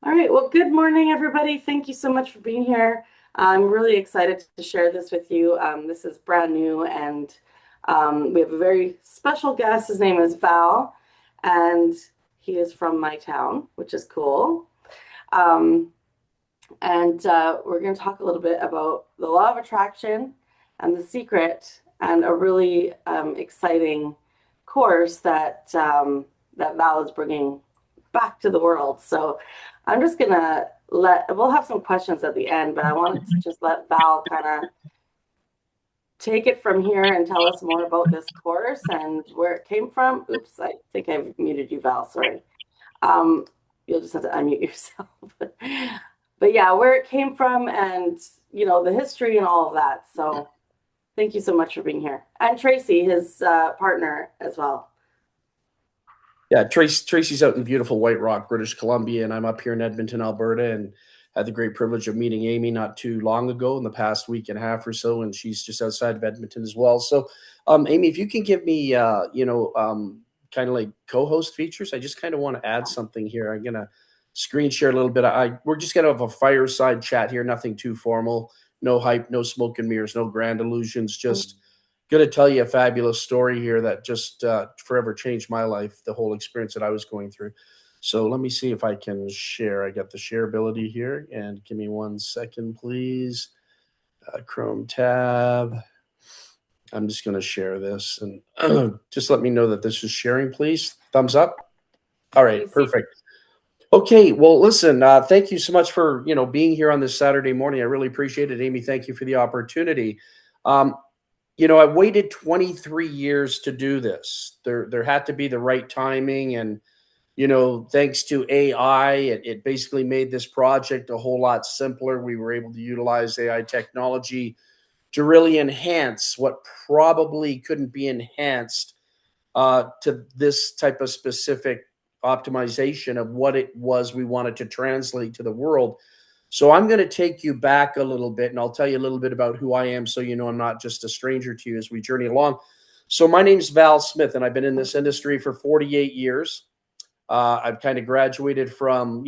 All right, well, good morning, everybody. Thank you so much for being here. I'm really excited to share this with you. This is brand new, and we have a very special guest. His name is Val, and he is from my town, which is cool. Um, and we're going to talk a little bit about the law of attraction and the secret, and a really exciting course that Val is bringing back to the world. So I'm just gonna we'll have some questions at the end, but I wanted to just let Val kind of take it from here and tell us more about this course and where it came from. Oops, I think I've muted you, Val. Sorry. Um, you'll just have to unmute yourself. But yeah, where it came from and the history and all of that. So thank you so much for being here. And Tracy, his partner as well. Yeah, Tracy's out in beautiful White Rock, British Columbia, and I'm up here in Edmonton, Alberta, and had the great privilege of meeting Amy not too long ago in the past week and a half or so, and she's just outside of Edmonton as well. So, Amy, if you can give me, kind of like co-host features, I just kind of want to add something here. I'm gonna screen share a little bit. We're just gonna have a fireside chat here, nothing too formal, no hype, no smoke and mirrors, no grand illusions, just going to tell you a fabulous story here that just forever changed my life, the whole experience that I was going through. So let me see if I can share. I got the share ability here, and give me 1 second, please. Chrome tab. I'm just going to share this, and just let me know that this is sharing, please. Thumbs up. All You right, see, perfect. Okay, well, listen. Thank you so much for being here on this Saturday morning. I really appreciate it, Amy. Thank you for the opportunity. Um, I waited 23 years to do this. There had to be the right timing, and thanks to AI, it basically made this project a whole lot simpler. We were able to utilize AI technology to really enhance what probably couldn't be enhanced to this type of specific optimization of what it was we wanted to translate to the world. So I'm going to take you back a little bit, and I'll tell you a little bit about who I am, so I'm not just a stranger to you as we journey along. So my name's Val Smith, and I've been in this industry for 48 years. I've kind of graduated from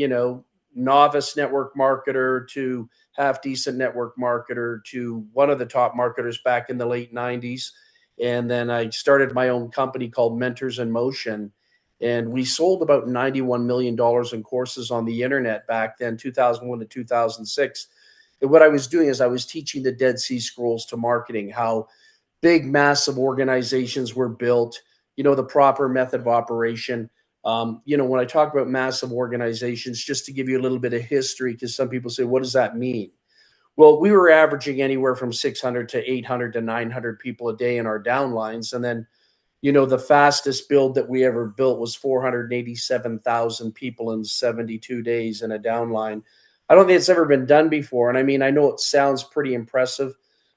novice network marketer to half decent network marketer to one of the top marketers back in the late 90s. And then I started my own company called Mentors in Motion. And we sold about $91 million in courses on the internet back then, 2001 to 2006. And what I was doing is I was teaching the Dead Sea Scrolls to marketing, how big, massive organizations were built, the proper method of operation. When I talk about massive organizations, just to give you a little bit of history, because some people say, what does that mean? Well, we were averaging anywhere from 600 to 800 to 900 people a day in our downlines. And then, the fastest build that we ever built was 487,000 people in 72 days in a downline. I don't think it's ever been done before. And I mean, I know it sounds pretty impressive,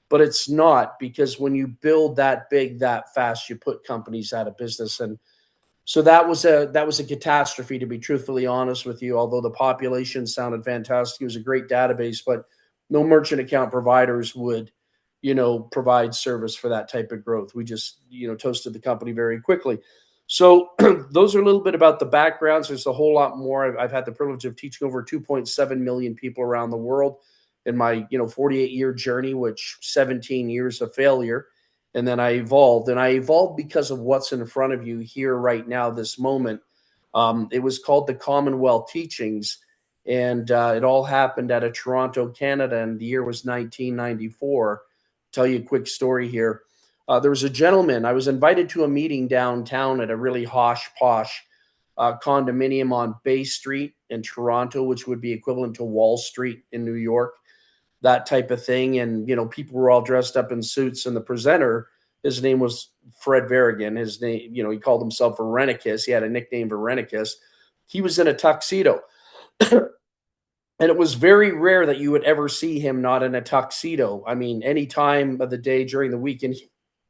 but it's not, because when you build that big, that fast, you put companies out of business. And so that was a catastrophe, to be truthfully honest with you. Although the population sounded fantastic, it was a great database, but no merchant account providers would, provide service for that type of growth. We just, toasted the company very quickly. So those are a little bit about the backgrounds. There's a whole lot more. I've had the privilege of teaching over 2.7 million people around the world in my 48-year journey, which 17 years of failure. And then I evolved, and I evolved because of what's in front of you here right now, this moment. It was called the Commonwealth Teachings, and it all happened out of Toronto, Canada, and the year was 1994. Tell you a quick story here. There was a gentleman. I was invited to a meeting downtown at a really hosh posh condominium on Bay Street in Toronto, which would be equivalent to Wall Street in New York, that type of thing. And, people were all dressed up in suits. And the presenter, his name was Fred Varrigan. His name, he called himself Verenicus. He had a nickname, Verenicus. He was in a tuxedo. And it was very rare that you would ever see him not in a tuxedo. I mean, any time of the day during the weekend,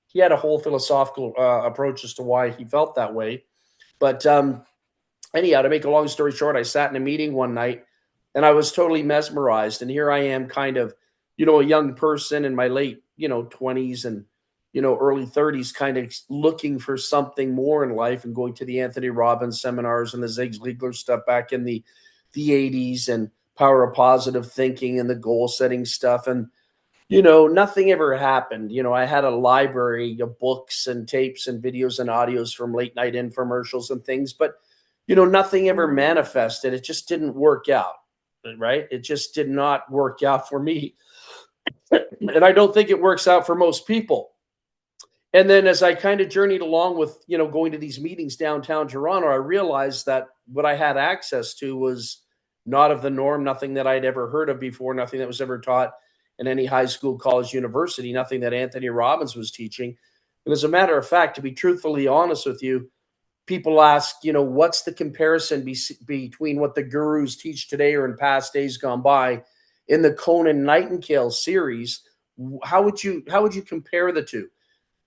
he had a whole philosophical approach as to why he felt that way. But anyhow, to make a long story short, I sat in a meeting one night and I was totally mesmerized. And here I am, kind of, a young person in my late, 20s and, early 30s, kind of looking for something more in life and going to the Anthony Robbins seminars and the Zig Ziglar stuff back in the the 80s and power of positive thinking and the goal setting stuff. And nothing ever happened. I had a library of books and tapes and videos and audios from late night infomercials and things, but nothing ever manifested. It just didn't work out, right? It just did not work out for me. And I don't think it works out for most people. And then as I kind of journeyed along with, going to these meetings downtown Toronto, I realized that what I had access to was not of the norm, nothing that I'd ever heard of before, nothing that was ever taught in any high school, college, university, nothing that Anthony Robbins was teaching. And as a matter of fact, to be truthfully honest with you, people ask, what's the comparison between what the gurus teach today or in past days gone by in the Conan Nightingale series? How would you compare the two?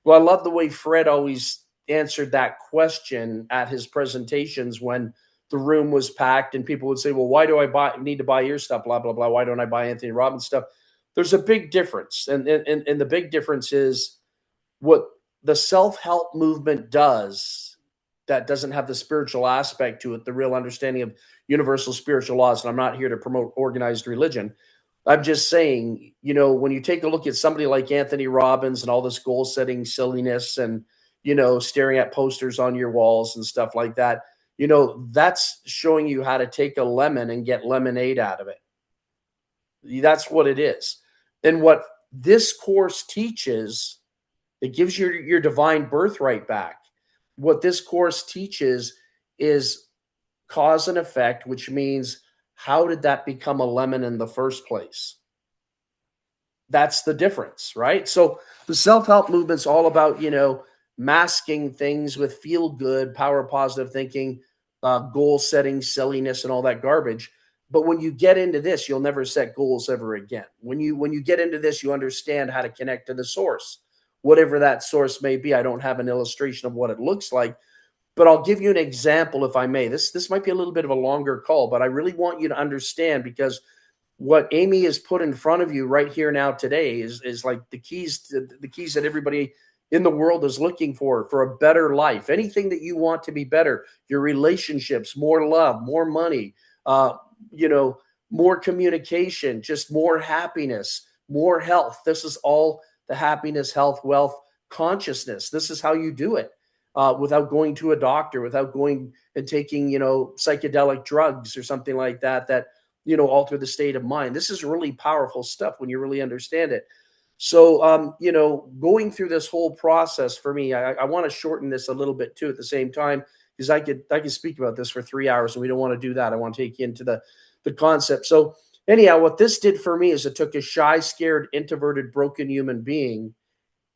Well, I love the way Fred always answered that question at his presentations when the room was packed and people would say, well, why do I need to buy your stuff? Blah, blah, blah. Why don't I buy Anthony Robbins stuff? There's a big difference. And the big difference is what the self-help movement does that doesn't have the spiritual aspect to it, the real understanding of universal spiritual laws. And I'm not here to promote organized religion. I'm just saying, when you take a look at somebody like Anthony Robbins and all this goal setting silliness and, staring at posters on your walls and stuff like that, that's showing you how to take a lemon and get lemonade out of it. That's what it is. And what this course teaches, it gives you your divine birthright back. What this course teaches is cause and effect, which means how did that become a lemon in the first place? That's the difference, right? So the self-help movement's all about, masking things with feel good, power positive thinking, goal setting, silliness, and all that garbage. But when you get into this, you'll never set goals ever again. When you get into this, you understand how to connect to the source, whatever that source may be. I don't have an illustration of what it looks like, but I'll give you an example if I may. This might be a little bit of a longer call, but I really want you to understand, because what Amy has put in front of you right here now today is like the keys that everybody in the world is looking for a better life. Anything that you want to be better, your relationships, more love, more money, more communication, just more happiness, more health. This is all the happiness, health, wealth, consciousness. This is how you do it without going to a doctor, without going and taking, psychedelic drugs or something like that alter the state of mind. This is really powerful stuff when you really understand it. So, going through this whole process for me, I want to shorten this a little bit too at the same time, because I could speak about this for 3 hours and we don't want to do that. I want to take you into the concept. So anyhow, what this did for me is it took a shy, scared, introverted, broken human being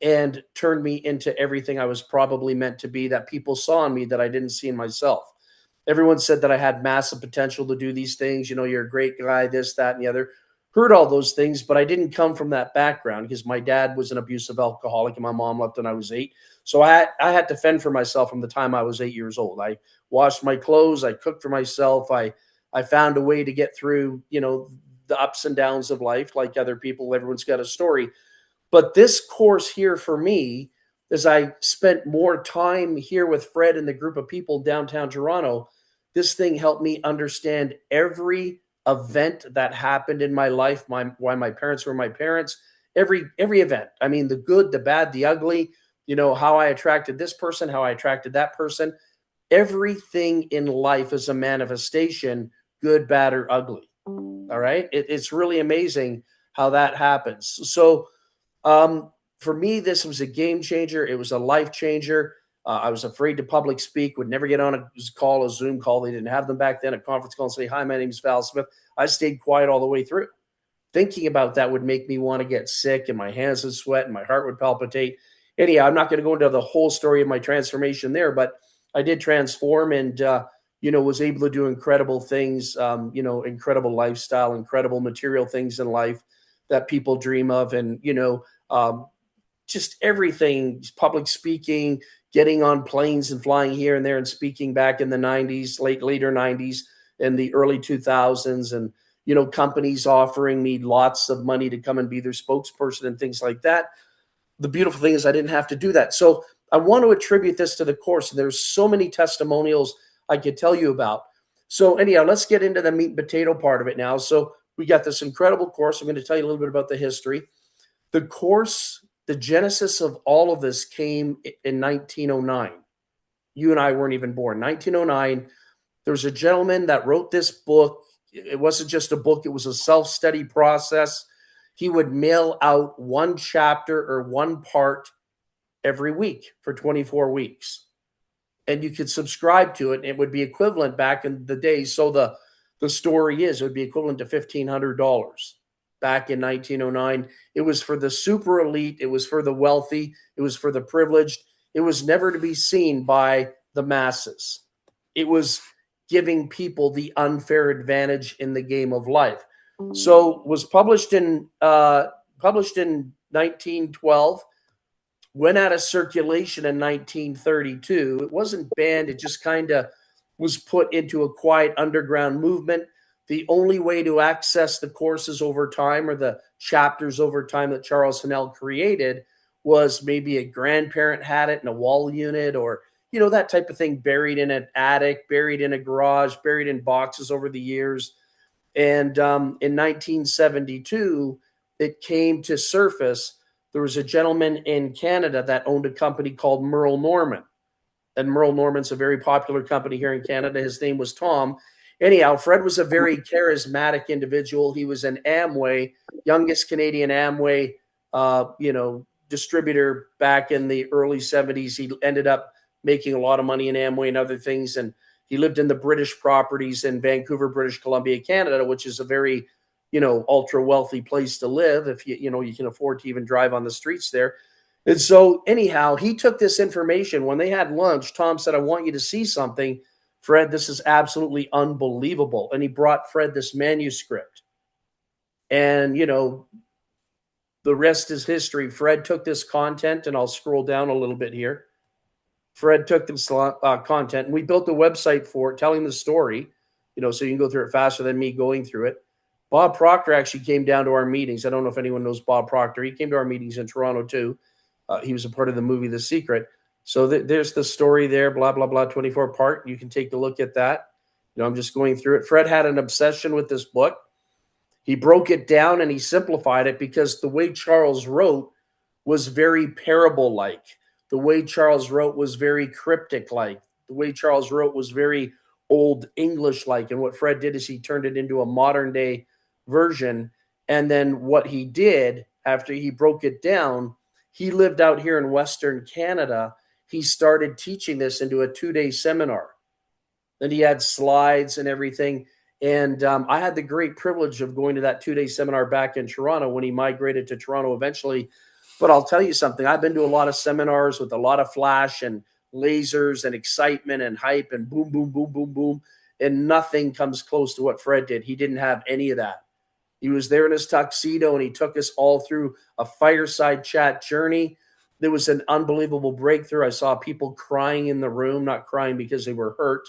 and turned me into everything I was probably meant to be, that people saw in me that I didn't see in myself. Everyone said that I had massive potential to do these things. You're a great guy, this, that, and the other. Heard all those things, but I didn't come from that background because my dad was an abusive alcoholic and my mom left when I was 8. So I had to fend for myself from the time I was 8 years old. I washed my clothes. I cooked for myself. I found a way to get through, the ups and downs of life like other people. Everyone's got a story. But this course here for me, as I spent more time here with Fred and the group of people downtown Toronto, this thing helped me understand every event that happened in my life, why my parents were my parents, every event. I mean, the good, the bad, the ugly, how I attracted this person, how I attracted that person. Everything in life is a manifestation, good, bad, or ugly. All right. It's really amazing how that happens. So, for me, this was a game changer. It was a life changer. I was afraid to public speak, would never get on a Zoom call. They didn't have them back then, a conference call, and say, hi, my name is Val Smith. I stayed quiet all the way through. Thinking about that would make me want to get sick, and my hands would sweat and my heart would palpitate. Anyhow, I'm not going to go into the whole story of my transformation there, but I did transform and, was able to do incredible things, incredible lifestyle, incredible material things in life that people dream of. And, just everything, public speaking, getting on planes and flying here and there and speaking back in the 90s, later 90s and the early 2000s. And, companies offering me lots of money to come and be their spokesperson and things like that. The beautiful thing is I didn't have to do that. So I want to attribute this to the course. And there's so many testimonials I could tell you about. So anyhow, let's get into the meat and potato part of it now. So we got this incredible course. I'm going to tell you a little bit about the history. The course, the genesis of all of this came in 1909. You and I weren't even born. 1909, there was a gentleman that wrote this book. It wasn't just a book, it was a self-study process. He would mail out one chapter or one part every week for 24 weeks. And you could subscribe to it. And it would be equivalent back in the day. So the story is it would be equivalent to $1,500 back in 1909. It was for the super elite. It was for the wealthy. It was for the privileged. It was never to be seen by the masses. It was giving people the unfair advantage in the game of life. So was published in 1912, went out of circulation in 1932. It wasn't banned. It just kind of was put into a quiet underground movement. The only way to access the courses over time or the chapters over time that Charles Hennell created was maybe a grandparent had it in a wall unit, or that type of thing, buried in an attic, buried in a garage, buried in boxes over the years. And in 1972, it came to surface. There was a gentleman in Canada that owned a company called Merle Norman. And Merle Norman's a very popular company here in Canada. His name was Tom. Anyhow, Fred was a very charismatic individual. He was an Amway, youngest Canadian Amway, distributor back in the early 70s. He ended up making a lot of money in Amway and other things. And he lived in the British properties in Vancouver, British Columbia, Canada, which is a very, ultra wealthy place to live if you can afford to even drive on the streets there. And so anyhow, he took this information. When they had lunch, Tom said, "I want you to see something, Fred. This is absolutely unbelievable." And he brought Fred this manuscript. And, the rest is history. Fred took this content, and I'll scroll down a little bit here. Fred took this content, and we built a website for it, telling the story, so you can go through it faster than me going through it. Bob Proctor actually came down to our meetings. I don't know if anyone knows Bob Proctor. He came to our meetings in Toronto too. He was a part of the movie The Secret. So there's the story there, blah, blah, blah, 24 part. You can take a look at that. I'm just going through it. Fred had an obsession with this book. He broke it down and he simplified it because the way Charles wrote was very parable-like. The way Charles wrote was very cryptic-like. The way Charles wrote was very old English-like. And what Fred did is he turned it into a modern-day version. And then what he did after he broke it down, he lived out here in Western Canada. He started teaching this into a 2-day seminar. And he had slides and everything. And I had the great privilege of going to that 2-day seminar back in Toronto when he migrated to Toronto eventually. But I'll tell you something. I've been to a lot of seminars with a lot of flash and lasers and excitement and hype and boom, boom, boom, boom, boom. And nothing comes close to what Fred did. He didn't have any of that. He was there in his tuxedo, and he took us all through a fireside chat journey. There was an unbelievable breakthrough. I saw people crying in the room, not crying because they were hurt,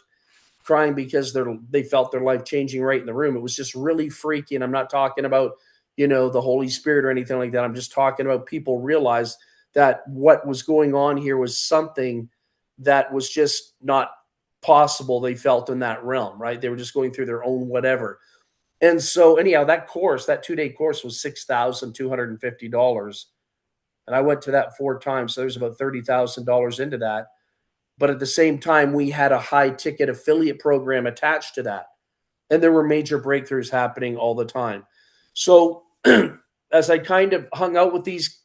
crying because they felt their life changing right in the room. It was just really freaky. And I'm not talking about, the Holy Spirit or anything like that. I'm just talking about people realized that what was going on here was something that was just not possible. They felt in that realm, right? They were just going through their own whatever. And so anyhow, that 2-day course was $6,250. And I went to that 4 times. So there's about $30,000 into that. But at the same time, we had a high ticket affiliate program attached to that. And there were major breakthroughs happening all the time. So as I kind of hung out with these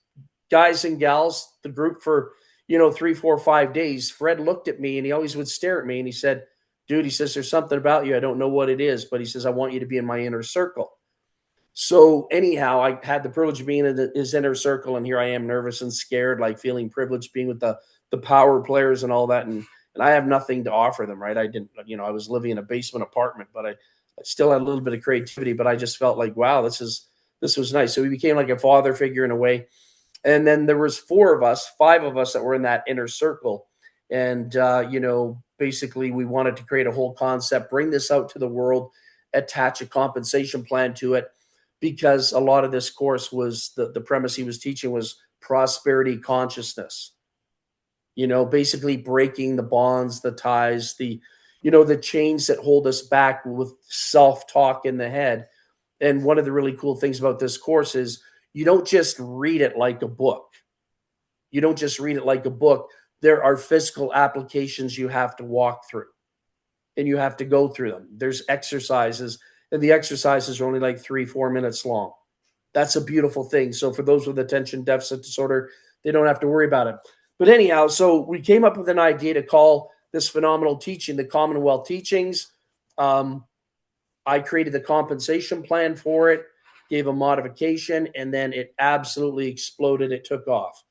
guys and gals, the group for, 3, 4, 5 days, Fred looked at me and he always would stare at me and he said, "Dude," he says, "there's something about you. I don't know what it is, but," he says, "I want you to be in my inner circle." So anyhow, I had the privilege of being in his inner circle, and here I am, nervous and scared, like feeling privileged being with the power players and all that. And I have nothing to offer them, right? I didn't, I was living in a basement apartment, but I still had a little bit of creativity, but I just felt like, wow, this was nice. So he became like a father figure in a way. And then there was 5 of us that were in that inner circle. And, basically we wanted to create a whole concept, bring this out to the world, attach a compensation plan to it, because a lot of this course was the premise he was teaching was prosperity consciousness, basically breaking the bonds, the ties, the, the chains that hold us back with self-talk in the head. And one of the really cool things about this course is you don't just read it like a book. You don't just read it like a book. There are physical applications you have to walk through, and you have to go through them. There's exercises, and the exercises are only like 3-4 minutes long. That's a beautiful thing. So for those with attention deficit disorder, they don't have to worry about it. But anyhow, so we came up with an idea to call this phenomenal teaching the Commonwealth Teachings. I created the compensation plan for it, gave a modification, and then it absolutely exploded. It took off.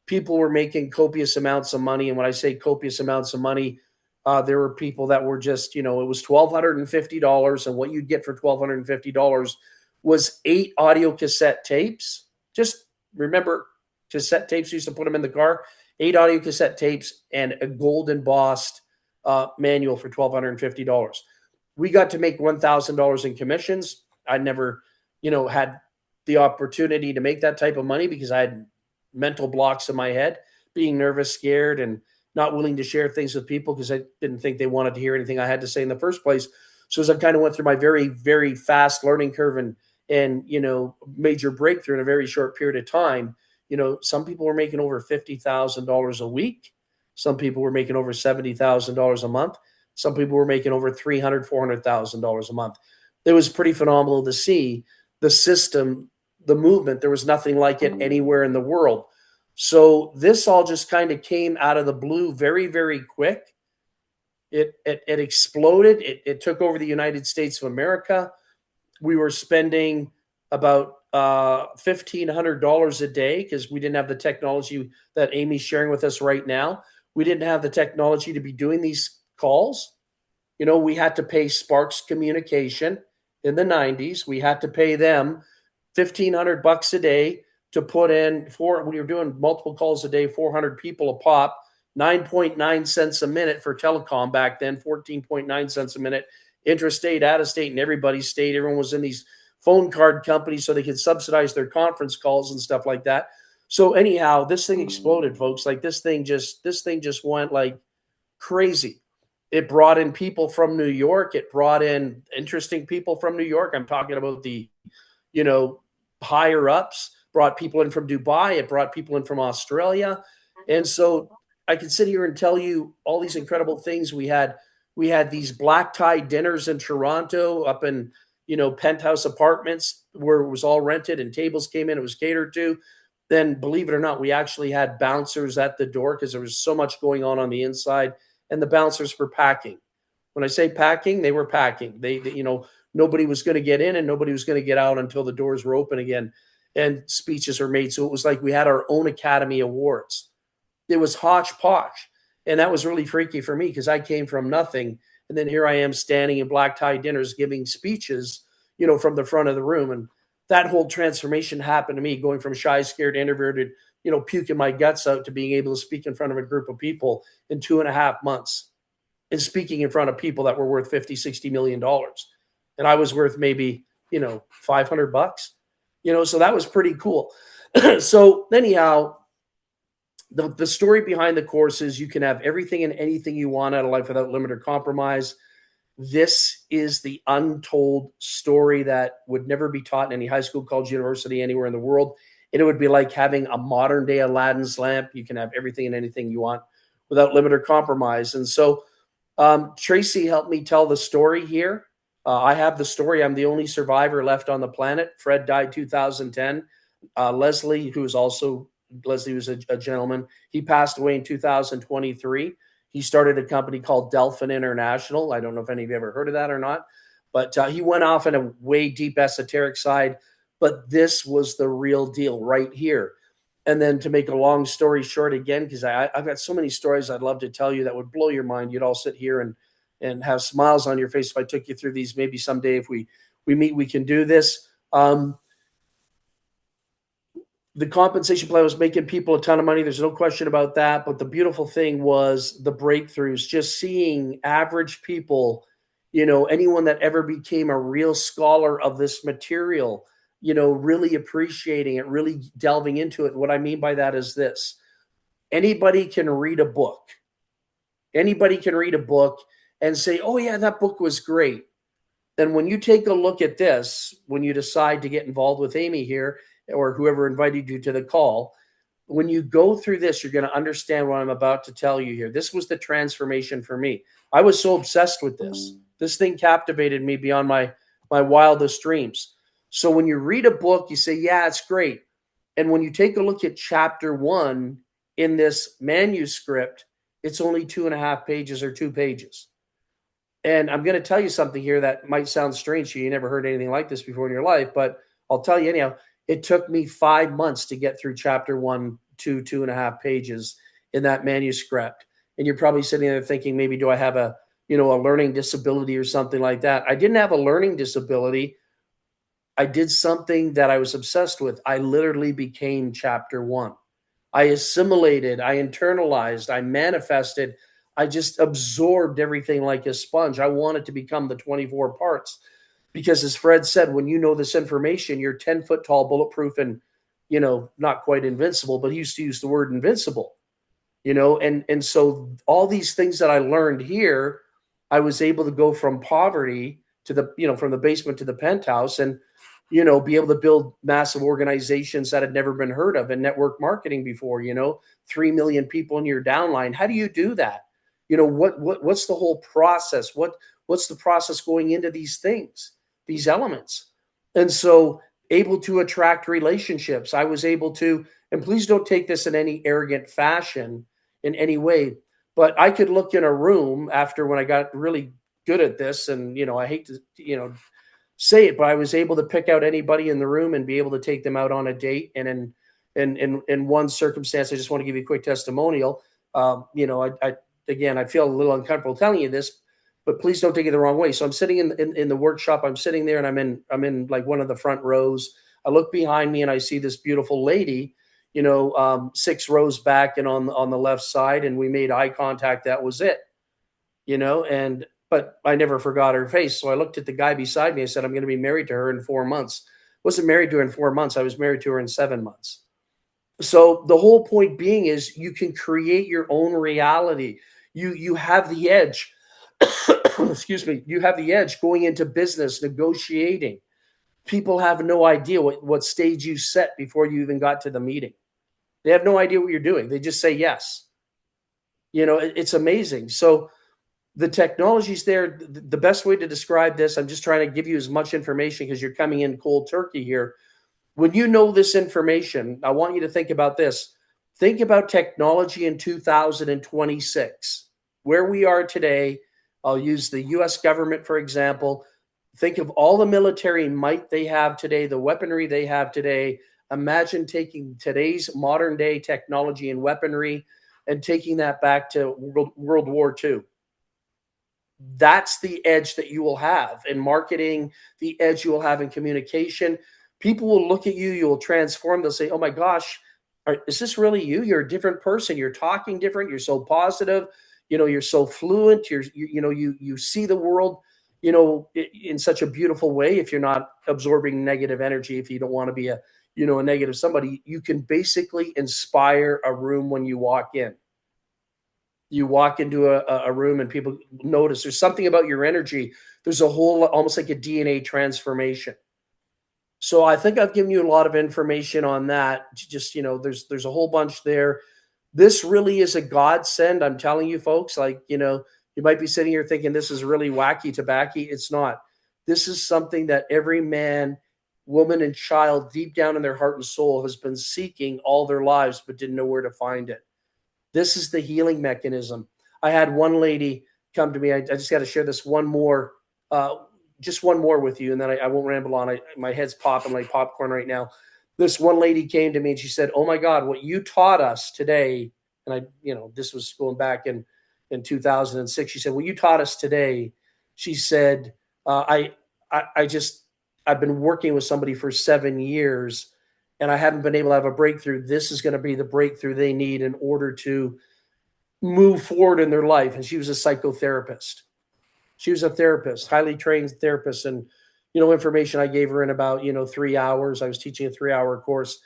People were making copious amounts of money. And when I say copious amounts of money, there were people that were just, it was $1,250. And what you'd get for $1,250 was 8 audio cassette tapes. Just remember, cassette tapes, used to put them in the car. 8 audio cassette tapes and a gold embossed manual for $1,250. We got to make $1,000 in commissions. I never, had the opportunity to make that type of money because I had mental blocks in my head, being nervous, scared, and not willing to share things with people because I didn't think they wanted to hear anything I had to say in the first place. So as I kind of went through my very, very fast learning curve and major breakthrough in a very short period of time, some people were making over $50,000 a week. Some people were making over $70,000 a month. Some people were making over $300,000, $400,000 a month. It was pretty phenomenal to see the system, the movement. There was nothing like it anywhere in the world. So this all just kind of came out of the blue very, very quick. It exploded. It took over the United States of America. We were spending about $1,500 a day because we didn't have the technology that Amy's sharing with us right now. We didn't have the technology to be doing these calls. We had to pay Sparks Communication in the 90s. We had to pay them $1,500 a day to put in we were doing multiple calls a day, 400 people a pop, 9.9 cents a minute for telecom back then, 14.9 cents a minute, intrastate, out of state, and everybody's state. Everyone was in these phone card companies so they could subsidize their conference calls and stuff like that. So anyhow, this thing exploded, folks. Like this thing just went like crazy. It brought in people from New York. It brought in interesting people from New York. I'm talking about the, higher ups, brought people in from Dubai. It brought people in from Australia. And so I can sit here and tell you all these incredible things. We had these black tie dinners in Toronto up in, penthouse apartments where it was all rented and tables came in. It was catered to. Then believe it or not, we actually had bouncers at the door because there was so much going on the inside, and the bouncers were packing. When I say packing, they were packing. They nobody was going to get in and nobody was going to get out until the doors were open again and speeches were made. So it was like we had our own Academy Awards. It was hodgepodge. And that was really freaky for me because I came from nothing. And then here I am standing in black tie dinners giving speeches, from the front of the room. And that whole transformation happened to me, going from shy, scared, introverted, puking my guts out to being able to speak in front of a group of people in 2.5 months and speaking in front of people that were worth $50-60 million. And I was worth maybe, $500, so that was pretty cool. So anyhow, the story behind the course is you can have everything and anything you want out of life without limit or compromise. This is the untold story that would never be taught in any high school, college, university, anywhere in the world. And it would be like having a modern day Aladdin's lamp. You can have everything and anything you want without limit or compromise. And so Tracy helped me tell the story here. I have the story. I'm the only survivor left on the planet. Fred died 2010. Leslie was a gentleman. He passed away in 2023. He started a company called Delphin International. I don't know if any of you ever heard of that or not, but he went off in a way deep esoteric side. But this was the real deal right here. And then to make a long story short again, because I've got so many stories I'd love to tell you that would blow your mind. You'd all sit here and have smiles on your face if I took you through these. Maybe someday if we meet, we can do this. The compensation plan was making people a ton of money. There's no question about that. But the beautiful thing was the breakthroughs, just seeing average people, anyone that ever became a real scholar of this material, really appreciating it, really delving into it. What I mean by that is this: anybody can read a book. Anybody can read a book and say, oh, yeah, that book was great. And when you take a look at this, when you decide to get involved with Amy here or whoever invited you to the call, when you go through this, you're going to understand what I'm about to tell you here. This was the transformation for me. I was so obsessed with this. This thing captivated me beyond my wildest dreams. So when you read a book, you say, yeah, it's great. And when you take a look at chapter 1 in this manuscript, it's only 2.5 pages or 2 pages. And I'm going to tell you something here that might sound strange to you. You never heard anything like this before in your life, but I'll tell you anyhow. It took me 5 months to get through chapter 1 to 2.5 pages in that manuscript. And you're probably sitting there thinking, maybe do I have a learning disability or something like that? I didn't have a learning disability. I did something that I was obsessed with. I literally became chapter 1. I assimilated, I internalized, I manifested, I just absorbed everything like a sponge. I wanted to become the 24 parts because, as Fred said, when you know this information, you're 10 foot tall, bulletproof, and not quite invincible, but he used to use the word invincible. And so all these things that I learned here, I was able to go from poverty to from the basement to the penthouse, and be able to build massive organizations that had never been heard of in network marketing before. 3 million people in your downline. How do you do that? What's the whole process? What's the process going into these things, these elements? And so, able to attract relationships. I was able to, and please don't take this in any arrogant fashion in any way, but I could look in a room after, when I got really good at this, and I hate to say it, but I was able to pick out anybody in the room and be able to take them out on a date. And in one circumstance, I just want to give you a quick testimonial. I feel a little uncomfortable telling you this, but please don't take it the wrong way. So I'm sitting in the workshop. I'm sitting there, and I'm in like one of the front rows. I look behind me, and I see this beautiful lady, 6 rows back and on the left side, and we made eye contact. That was it, but I never forgot her face. So I looked at the guy beside me. I said, I'm going to be married to her in 4 months. Wasn't married to her in 4 months. I was married to her in 7 months. So the whole point being is you can create your own reality. You have the edge. Excuse me. You have the edge going into business, negotiating. People have no idea what stage you set before you even got to the meeting. They have no idea what you're doing. They just say yes. It's amazing. So the technology's there. The best way to describe this, I'm just trying to give you as much information because you're coming in cold turkey here. When you know this information, I want you to think about this. Think about technology in 2026, where we are today. I'll use the US government, for example. Think of all the military might they have today, the weaponry they have today. Imagine taking today's modern day technology and weaponry and taking that back to World War II. That's the edge that you will have in marketing, the edge you will have in communication. People will look at you, you will transform. They'll say, oh my gosh, is this really you? You're a different person. You're talking different. You're so positive. You're so fluent. You see the world, in such a beautiful way. If you're not absorbing negative energy, if you don't want to be a negative somebody, you can basically inspire a room when you walk in. You walk into a room and people notice there's something about your energy. There's a whole, almost like a DNA transformation. So I think I've given you a lot of information on that. Just, there's a whole bunch there. This really is a godsend. I'm telling you folks, you might be sitting here thinking this is really wacky tobacco. It's not. This is something that every man, woman, and child deep down in their heart and soul has been seeking all their lives, but didn't know where to find it. This is the healing mechanism. I had one lady come to me. I just got to share this one more, just one more with you, and then I won't ramble on. My head's popping like popcorn right now. This one lady came to me and she said, "Oh my God, what you taught us today," and this was going back in 2006. She said, "What you taught us today," she said, I've been working with somebody for 7 years and I haven't been able to have a breakthrough. This is going to be the breakthrough they need in order to move forward in their life." And she was a psychotherapist. She was a therapist, highly trained therapist. And, information I gave her in about, 3 hours. I was teaching a 3-hour course.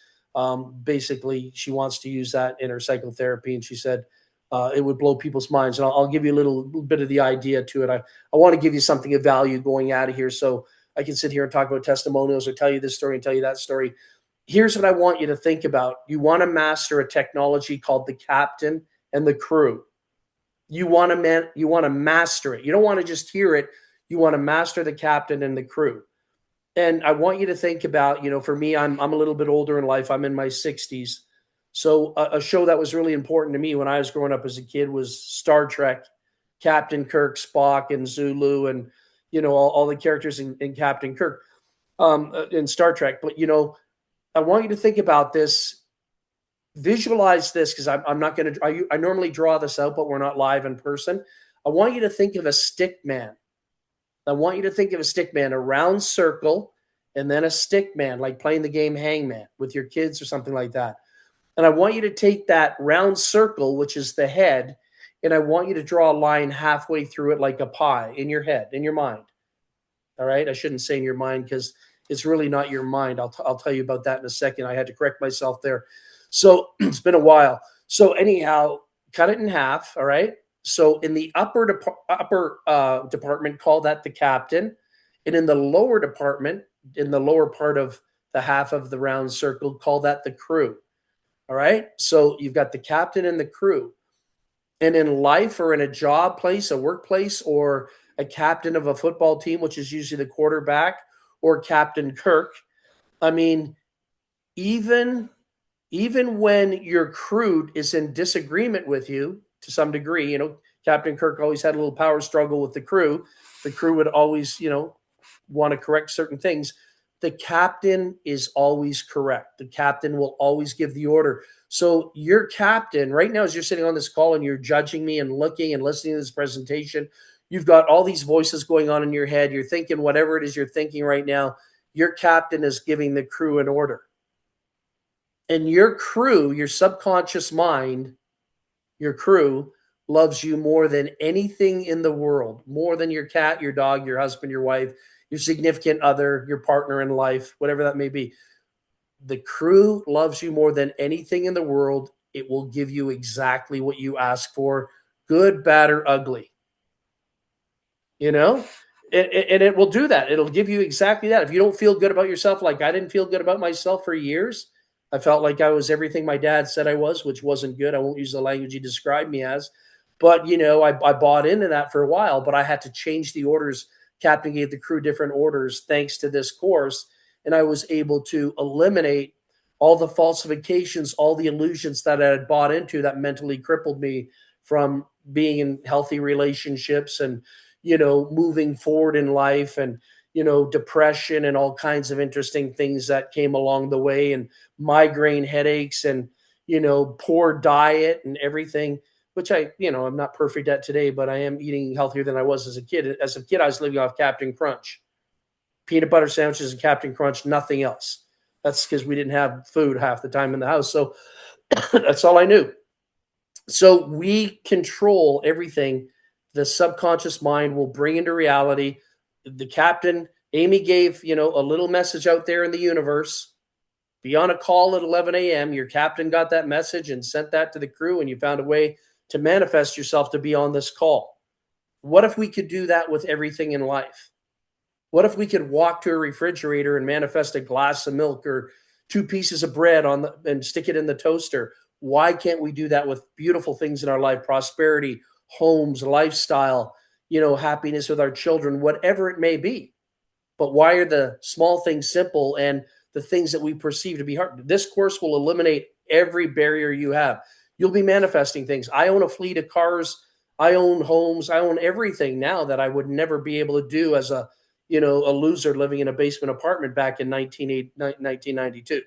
Basically, she wants to use that in her psychotherapy. And she said, it would blow people's minds. And I'll give you a little bit of the idea to it. I want to give you something of value going out of here, so I can sit here and talk about testimonials or tell you this story and tell you that story. Here's what I want you to think about. You want to master a technology called the captain and the crew. You want to master it. You don't want to just hear it. You want to master the captain and the crew. And I want you to think about, for me, I'm a little bit older in life. I'm in my 60s. So a show that was really important to me when I was growing up as a kid was Star Trek, Captain Kirk, Spock, and Zulu, and all the characters in Captain Kirk, in Star Trek. But I want you to think about this. Visualize this, because I'm not going to. I normally draw this out, but we're not live in person. I want you to think of a stick man. I want you to think of a stick man, a round circle, and then a stick man, like playing the game Hangman with your kids or something like that. And I want you to take that round circle, which is the head, and I want you to draw a line halfway through it like a pie in your head, in your mind. All right? I shouldn't say in your mind, because it's really not your mind. I'll tell you about that in a second. I had to correct myself there. So it's been a while. So anyhow, cut it in half, all right? So in the upper department, call that the captain. And in the lower department, in the lower part of the half of the round circle, call that the crew. All right? So you've got the captain and the crew. And in life, or in a job place, a workplace, or a captain of a football team, which is usually the quarterback, or Captain Kirk, I mean, even when your crew is in disagreement with you to some degree, Captain Kirk always had a little power struggle with the crew. The crew would always, want to correct certain things. The captain is always correct. The captain will always give the order. So your captain, right now, as you're sitting on this call and you're judging me and looking and listening to this presentation, you've got all these voices going on in your head. You're thinking whatever it is you're thinking right now. Your captain is giving the crew an order. And your crew, your subconscious mind, your crew loves you more than anything in the world, more than your cat, your dog, your husband, your wife, your significant other, your partner in life, whatever that may be. The crew loves you more than anything in the world. It will give you exactly what you ask for, good, bad, or ugly. And it will do that. It'll give you exactly that. If you don't feel good about yourself, like I didn't feel good about myself for years, I felt like I was everything my dad said I was, which wasn't good. I won't use the language he described me as. But, I bought into that for a while, but I had to change the orders. Captain gave the crew different orders thanks to this course. And I was able to eliminate all the falsifications, all the illusions that I had bought into that mentally crippled me from being in healthy relationships and, moving forward in life, and, depression and all kinds of interesting things that came along the way, and migraine headaches, and, poor diet and everything, which I'm not perfect at today, but I am eating healthier than I was as a kid. As a kid, I was living off Captain Crunch, peanut butter sandwiches and Captain Crunch, nothing else. That's because we didn't have food half the time in the house. So that's all I knew. So we control everything. The subconscious mind will bring into reality. The captain, Amy gave, a little message out there in the universe. Be on a call at 11 a.m. Your captain got that message and sent that to the crew, and you found a way to manifest yourself to be on this call. What if we could do that with everything in life? What if we could walk to a refrigerator and manifest a glass of milk or 2 pieces of bread and stick it in the toaster? Why can't we do that with beautiful things in our life? Prosperity, homes, lifestyle, happiness with our children, whatever it may be. But why are the small things simple and the things that we perceive to be hard? This course will eliminate every barrier you have. You'll be manifesting things. I own a fleet of cars. I own homes. I own everything now that I would never be able to do as a loser living in a basement apartment back in 1992.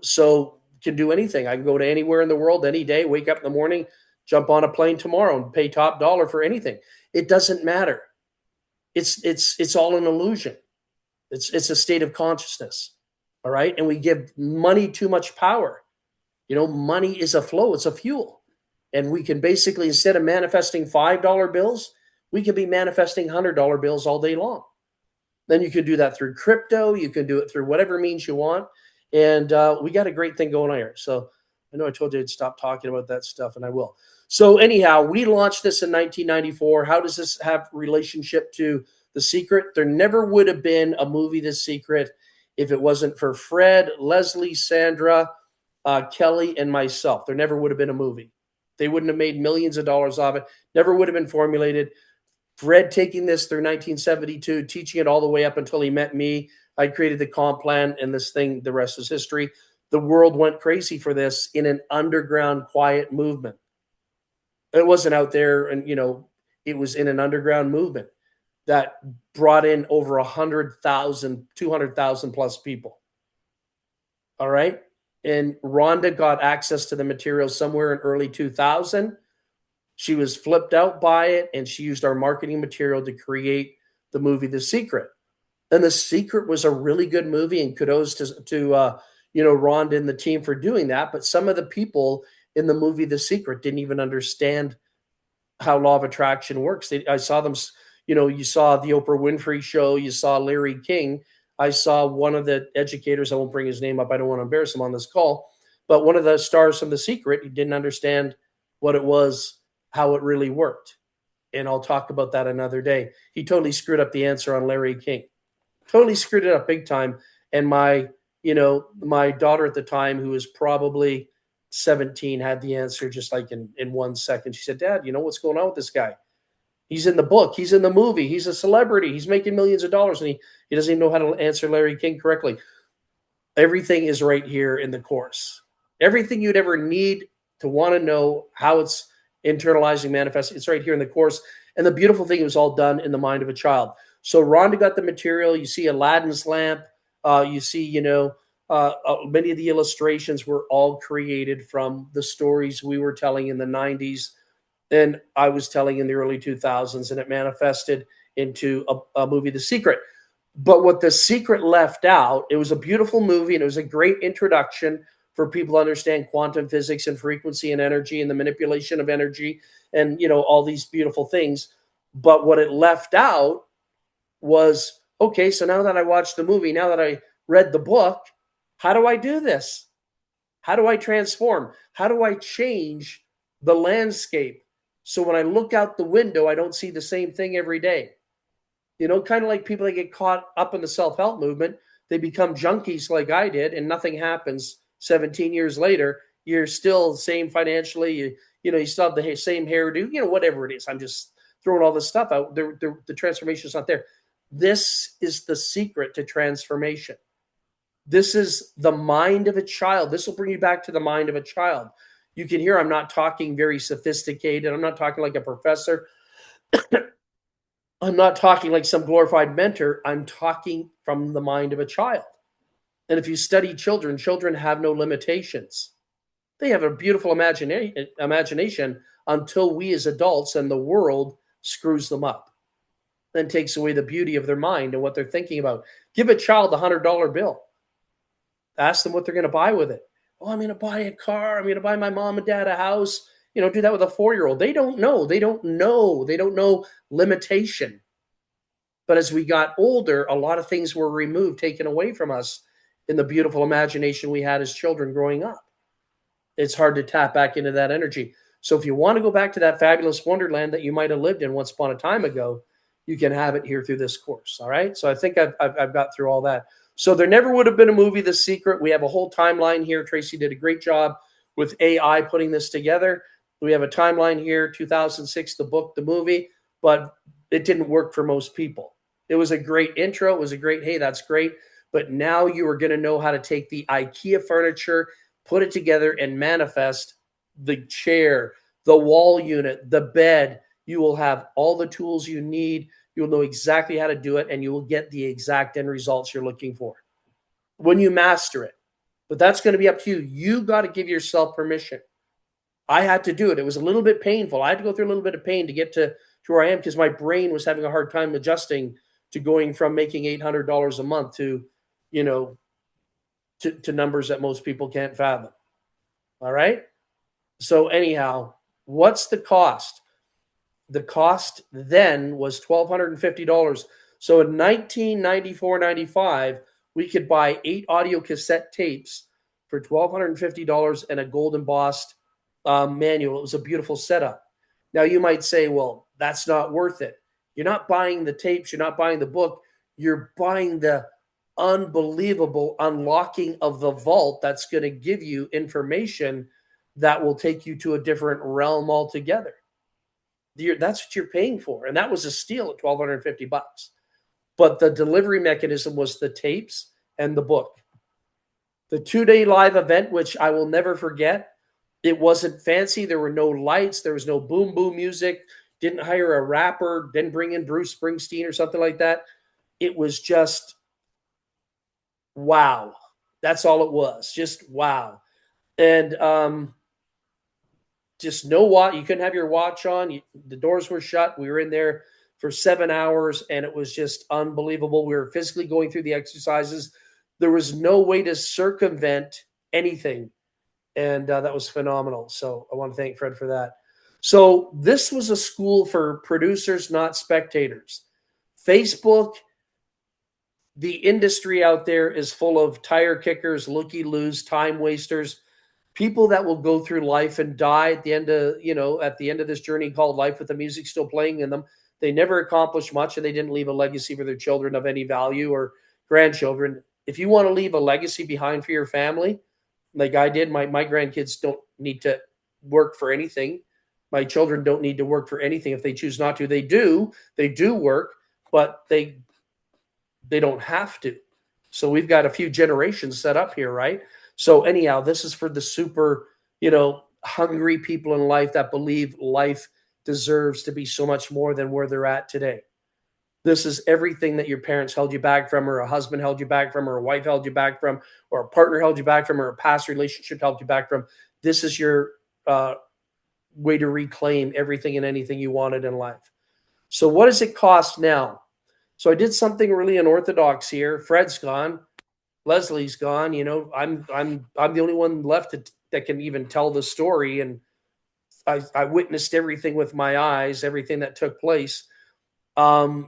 So can do anything. I can go to anywhere in the world any day, wake up in the morning, jump on a plane tomorrow and pay top dollar for anything. It doesn't matter. It's all an illusion. It's a state of consciousness. All right. And we give money too much power. Money is a flow. It's a fuel. And we can basically, instead of manifesting $5 bills, we can be manifesting $100 bills all day long. Then you can do that through crypto. You can do it through whatever means you want. And we got a great thing going on here. So I know I told you I'd stop talking about that stuff, and I will. So anyhow, we launched this in 1994. How does this have relationship to The Secret? There never would have been a movie The Secret if it wasn't for Fred, Leslie, Sandra, Kelly, and myself. There never would have been a movie. They wouldn't have made millions of dollars off it. Never would have been formulated. Fred taking this through 1972, teaching it all the way up until he met me. I created the comp plan, and this thing, the rest is history. The world went crazy for this in an underground, quiet movement. It wasn't out there, and it was in an underground movement that brought in over 100,000, 200,000 plus people. All right. And Rhonda got access to the material somewhere in early 2000. She was flipped out by it, and she used our marketing material to create the movie The Secret. And The Secret was a really good movie, and kudos to Rhonda and the team for doing that. But some of the people in the movie The Secret didn't even understand how law of attraction works. I saw them, you saw the Oprah Winfrey show, you saw Larry King. I saw one of the educators, I won't bring his name up, I don't want to embarrass him on this call, but one of the stars from The Secret, he didn't understand what it was, how it really worked. And I'll talk about that another day. He totally screwed up the answer on Larry King. Totally screwed it up big time. And my daughter at the time, who was probably 17, had the answer just like in 1 second. She said, Dad, what's going on with this guy? He's in the book. He's in the movie. He's a celebrity. He's making millions of dollars, and he doesn't even know how to answer Larry King correctly. Everything is right here in the course. Everything you'd ever need to want to know how it's internalizing, manifesting, it's right here in the course. And the beautiful thing, it was all done in the mind of a child. So Rhonda got the material. You see Aladdin's lamp. You see, many of the illustrations were all created from the stories we were telling in the 90s and I was telling in the early 2000s, and it manifested into a movie, The Secret. But what The Secret left out, it was a beautiful movie, and it was a great introduction for people to understand quantum physics and frequency and energy and the manipulation of energy and, all these beautiful things. But what it left out was, okay, so now that I watched the movie, now that I read the book, how do I do this? How do I transform? How do I change the landscape? So when I look out the window, I don't see the same thing every day. Kind of like people that get caught up in the self-help movement, they become junkies like I did, and nothing happens. 17 years later, you're still the same financially. You still have the same hairdo, whatever it is. I'm just throwing all this stuff out. The transformation is not there. This is the secret to transformation. This is the mind of a child. This will bring you back to the mind of a child. You can hear I'm not talking very sophisticated. I'm not talking like a professor. I'm not talking like some glorified mentor. I'm talking from the mind of a child. And if you study children, children have no limitations. They have a beautiful imagination until we as adults and the world screws them up and takes away the beauty of their mind and what they're thinking about. Give a child a $100 bill. Ask them what they're going to buy with it. Oh, I'm going to buy a car. I'm going to buy my mom and dad a house. Do that with a 4-year-old. They don't know. They don't know limitation. But as we got older, a lot of things were removed, taken away from us in the beautiful imagination we had as children growing up. It's hard to tap back into that energy. So if you want to go back to that fabulous wonderland that you might have lived in once upon a time ago, you can have it here through this course. All right. So I think I've got through all that. So there never would have been a movie, The Secret. We have a whole timeline here. Tracy did a great job with AI putting this together. We have a timeline here, 2006, the book, the movie, but it didn't work for most people. It was a great intro. It was a great, hey, that's great. But now you are going to know how to take the IKEA furniture, put it together, and manifest the chair, the wall unit, the bed. You will have all the tools you need. You will know exactly how to do it, and you will get the exact end results you're looking for when you master it. But that's going to be up to you. You got to give yourself permission. I had to do it. It was a little bit painful. I had to go through a little bit of pain to get to where I am because my brain was having a hard time adjusting to going from making $800 a month to, to numbers that most people can't fathom. All right. So anyhow, what's the cost? The cost then was $1,250. So in 1994, 95, we could buy 8 audio cassette tapes for $1,250 and a gold embossed manual. It was a beautiful setup. Now you might say, well, that's not worth it. You're not buying the tapes, you're not buying the book, you're buying the unbelievable unlocking of the vault that's going to give you information that will take you to a different realm altogether. That's what you're paying for. And that was a steal at $1,250. But the delivery mechanism was the tapes and the book. The 2-day live event, which I will never forget, it wasn't fancy. There were no lights. There was no boom, boom music. Didn't hire a rapper. Didn't bring in Bruce Springsteen or something like that. It was just wow. That's all it was. Just wow. And just no watch. You couldn't have your watch on. The doors were shut. We were in there for 7 hours, and it was just unbelievable. We were physically going through the exercises. There was no way to circumvent anything, and that was phenomenal. So I want to thank Fred for that. So this was a school for producers, not spectators. Facebook, the industry out there is full of tire kickers, looky-loos, time wasters, people that will go through life and die at the end of this journey called life with the music still playing in them. They never accomplished much, and they didn't leave a legacy for their children of any value or grandchildren. If you want to leave a legacy behind for your family, like I did, my grandkids don't need to work for anything. My children don't need to work for anything if they choose not to. They do work, but they don't have to. So we've got a few generations set up here, right? So anyhow, this is for the super, hungry people in life that believe life deserves to be so much more than where they're at today. This is everything that your parents held you back from, or a husband held you back from, or a wife held you back from, or a partner held you back from, or a past relationship held you back from. This is your way to reclaim everything and anything you wanted in life. So what does it cost now? So I did something really unorthodox here. Fred's gone. Leslie's gone. I'm the only one left that can even tell the story. And I witnessed everything with my eyes, everything that took place. I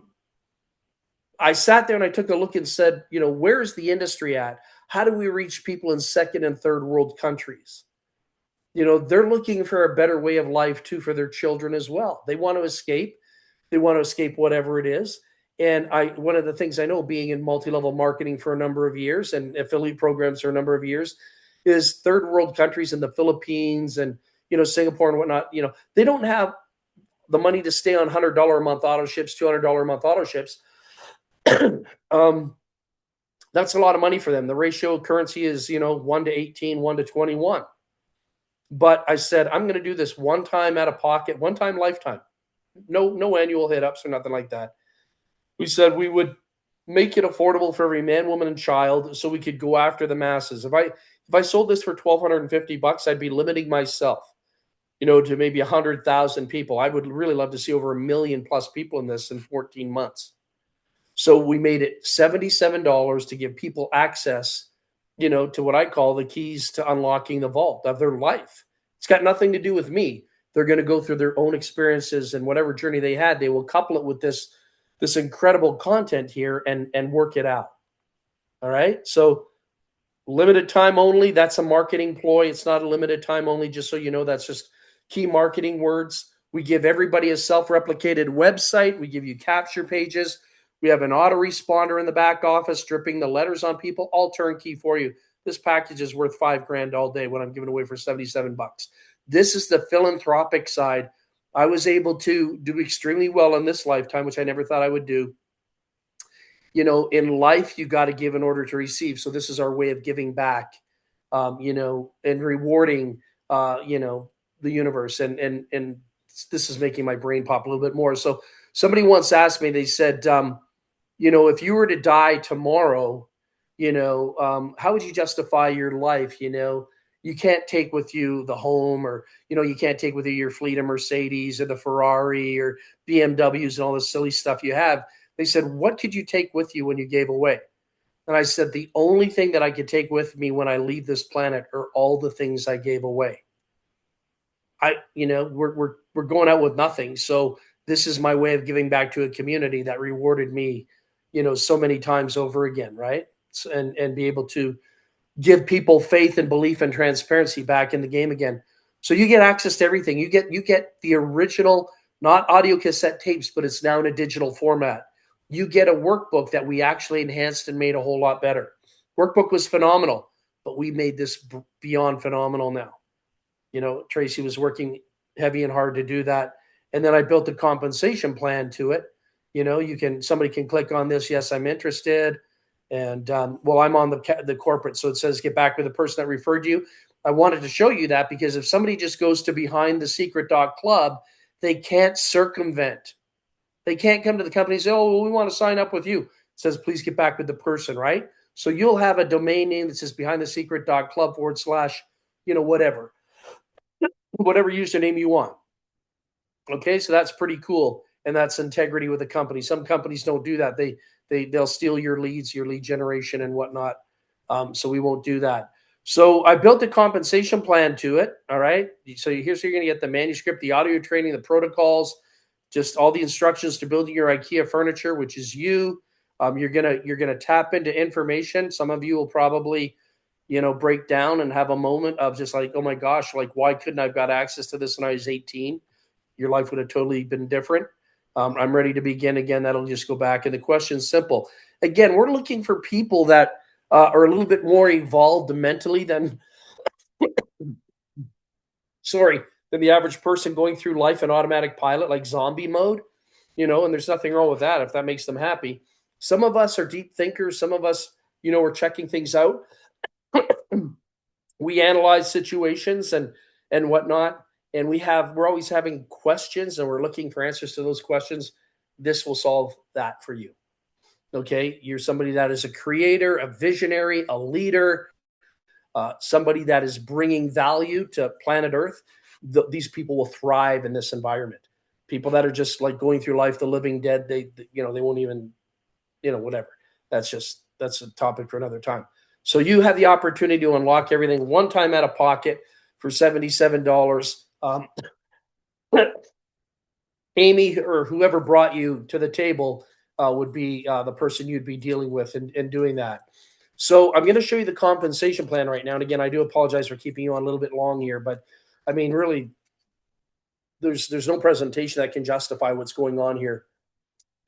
sat there and I took a look and said, where is the industry at? How do we reach people in second and third world countries? They're looking for a better way of life too for their children as well. They want to escape. They want to escape whatever it is. And one of the things I know, being in multi-level marketing for a number of years and affiliate programs for a number of years, is third world countries in the Philippines and Singapore and whatnot. They don't have the money to stay on $100 a month auto ships, $200 a month auto ships. That's a lot of money for them. The ratio of currency is 1 to 18, 1 to 21. But I said, I'm going to do this one time out of pocket, one time lifetime. No annual hit ups or nothing like that. We said we would make it affordable for every man, woman, and child so we could go after the masses. If I sold this for $1,250, I'd be limiting myself, to maybe 100,000 people. I would really love to see over 1 million plus people in this in 14 months. So we made it $77 to give people access, to what I call the keys to unlocking the vault of their life. It's got nothing to do with me. They're going to go through their own experiences, and whatever journey they had, they will couple it with this incredible content here and work it out. All right. So limited time only. That's a marketing ploy. It's not a limited time only, just so you know. That's just key marketing words. We give everybody a self-replicated website. We give you capture pages. We have an autoresponder in the back office, stripping the letters on people, all turnkey for you. This package is worth $5,000 all day when I'm giving away for $77. This is the philanthropic side. I was able to do extremely well in this lifetime, which I never thought I would do. In life, you got to give in order to receive. So this is our way of giving back, and rewarding, the universe. And this is making my brain pop a little bit more. So somebody once asked me, they said, if you were to die tomorrow, how would you justify your life? You can't take with you the home, or, you can't take with you your fleet of Mercedes or the Ferrari or BMWs and all the silly stuff you have. They said, what could you take with you when you gave away? And I said, the only thing that I could take with me when I leave this planet are all the things I gave away. We're going out with nothing. So this is my way of giving back to a community that rewarded me, so many times over again. Right. And be able to give people faith and belief and transparency back in the game again. So you get access to everything. You get the original, not audio cassette tapes, but it's now in a digital format. You get a workbook that we actually enhanced and made a whole lot better. Workbook was phenomenal, but we made this beyond phenomenal now. Tracy was working heavy and hard to do that. And then I built a compensation plan to it. Somebody can click on this. Yes, I'm interested. And well, I'm on the corporate, so it says get back with the person that referred you. I wanted to show you that because if somebody just goes to BehindtheSecret.club, they can't circumvent. They can't come to the company and say, "Oh, well, we want to sign up with you." It says, "Please get back with the person," right? So you'll have a domain name that says BehindtheSecret.club / whatever username you want. Okay, so that's pretty cool, and that's integrity with the company. Some companies don't do that. They'll steal your leads, your lead generation, and whatnot. So we won't do that. So I built a compensation plan to it. All right. So you're going to get the manuscript, the audio training, the protocols, just all the instructions to building your IKEA furniture, which is you. You're gonna tap into information. Some of you will probably break down and have a moment of just like, oh my gosh, like why couldn't I have got access to this when I was 18? Your life would have totally been different. I'm ready to begin again. That'll just go back. And the question's simple. Again, we're looking for people that are a little bit more evolved mentally than than the average person going through life in automatic pilot, like zombie mode. And there's nothing wrong with that if that makes them happy. Some of us are deep thinkers. Some of us, we're checking things out. We analyze situations and whatnot, and we're always having questions, and we're looking for answers to those questions. This will solve that for you. Okay, you're somebody that is a creator, a visionary, a leader, somebody that is bringing value to planet Earth. These people will thrive in this environment. People that are just like going through life, the living dead, they won't even, whatever. That's a topic for another time. So you have the opportunity to unlock everything one time out of pocket for $77. Amy or whoever brought you to the table would be the person you'd be dealing with in doing that. So I'm going to show you the compensation plan right now. And again, I do apologize for keeping you on a little bit long here, but I mean, really, there's no presentation that can justify what's going on here.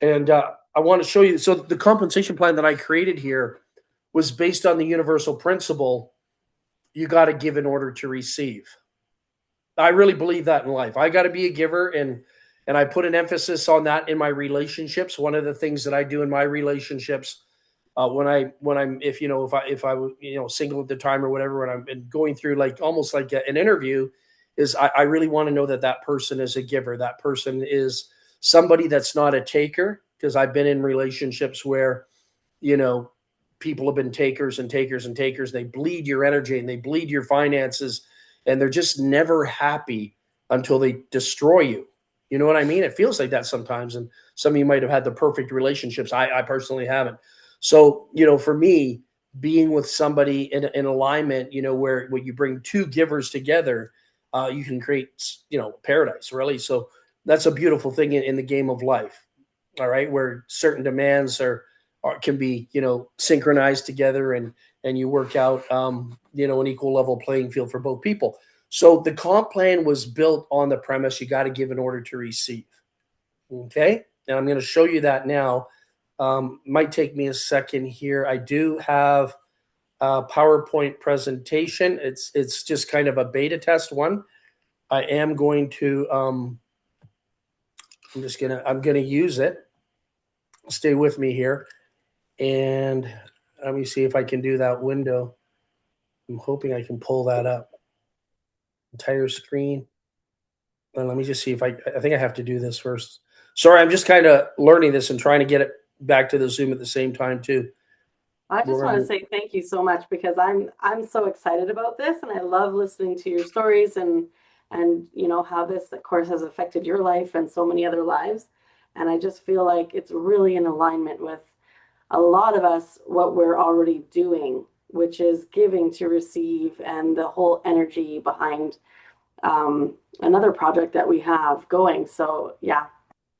And I want to show you. So the compensation plan that I created here was based on the universal principle: you got to give in order to receive. I really believe that in life. I got to be a giver, and I put an emphasis on that in my relationships. One of the things that I do in my relationships, when I'm if I was single at the time or whatever, when I'm going through like almost like an interview, is I really want to know that person is a giver. That person is somebody that's not a taker, because I've been in relationships where people have been takers and takers and takers. They bleed your energy and they bleed your finances, and they're just never happy until they destroy you. You know what I mean? It feels like that sometimes. And some of you might have had the perfect relationships. I personally haven't. So, for me, being with somebody in alignment, where when you bring two givers together, you can create, paradise, really. So that's a beautiful thing in the game of life. All right. Where certain demands can be, synchronized together, and you work out, an equal level playing field for both people. So the comp plan was built on the premise you got to give in order to receive. Okay. And I'm going to show you that now. Might take me a second here. I do have a PowerPoint presentation. It's just kind of a beta test one. I am going to, I'm going to use it. Stay with me here. And let me see if I can do that window. I'm hoping I can pull that up. Entire screen. And let me just see if I think I have to do this first. Sorry, I'm just kind of learning this and trying to get it back to the Zoom at the same time too. I just want to say thank you so much, because I'm so excited about this, and I love listening to your stories and how this, of course, has affected your life and so many other lives. And I just feel like it's really in alignment with a lot of us, what we're already doing, which is giving to receive, and the whole energy behind another project that we have going. So yeah,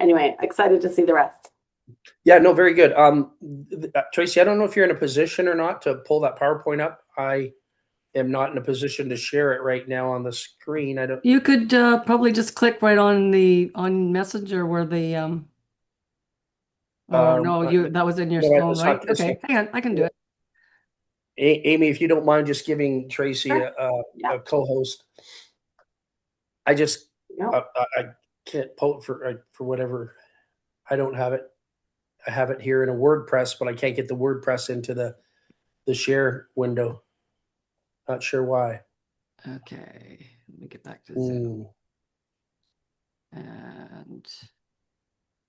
anyway, excited to see the rest. Yeah, no, very good. Tracy, I don't know if you're in a position or not to pull that PowerPoint up. I am not in a position to share it right now on the screen. I don't. You could probably just click right on Messenger where the oh no, that was in your No, phone, it's not. right? Okay, hang on, I can do it. Amy, if you don't mind just giving Tracy Sure. Yeah. a co-host. I just No. I can't pull it for whatever. I don't have it. I have it here in a WordPress, but I can't get the WordPress into the share window. Not sure why. Okay, let me get back to Zoom. And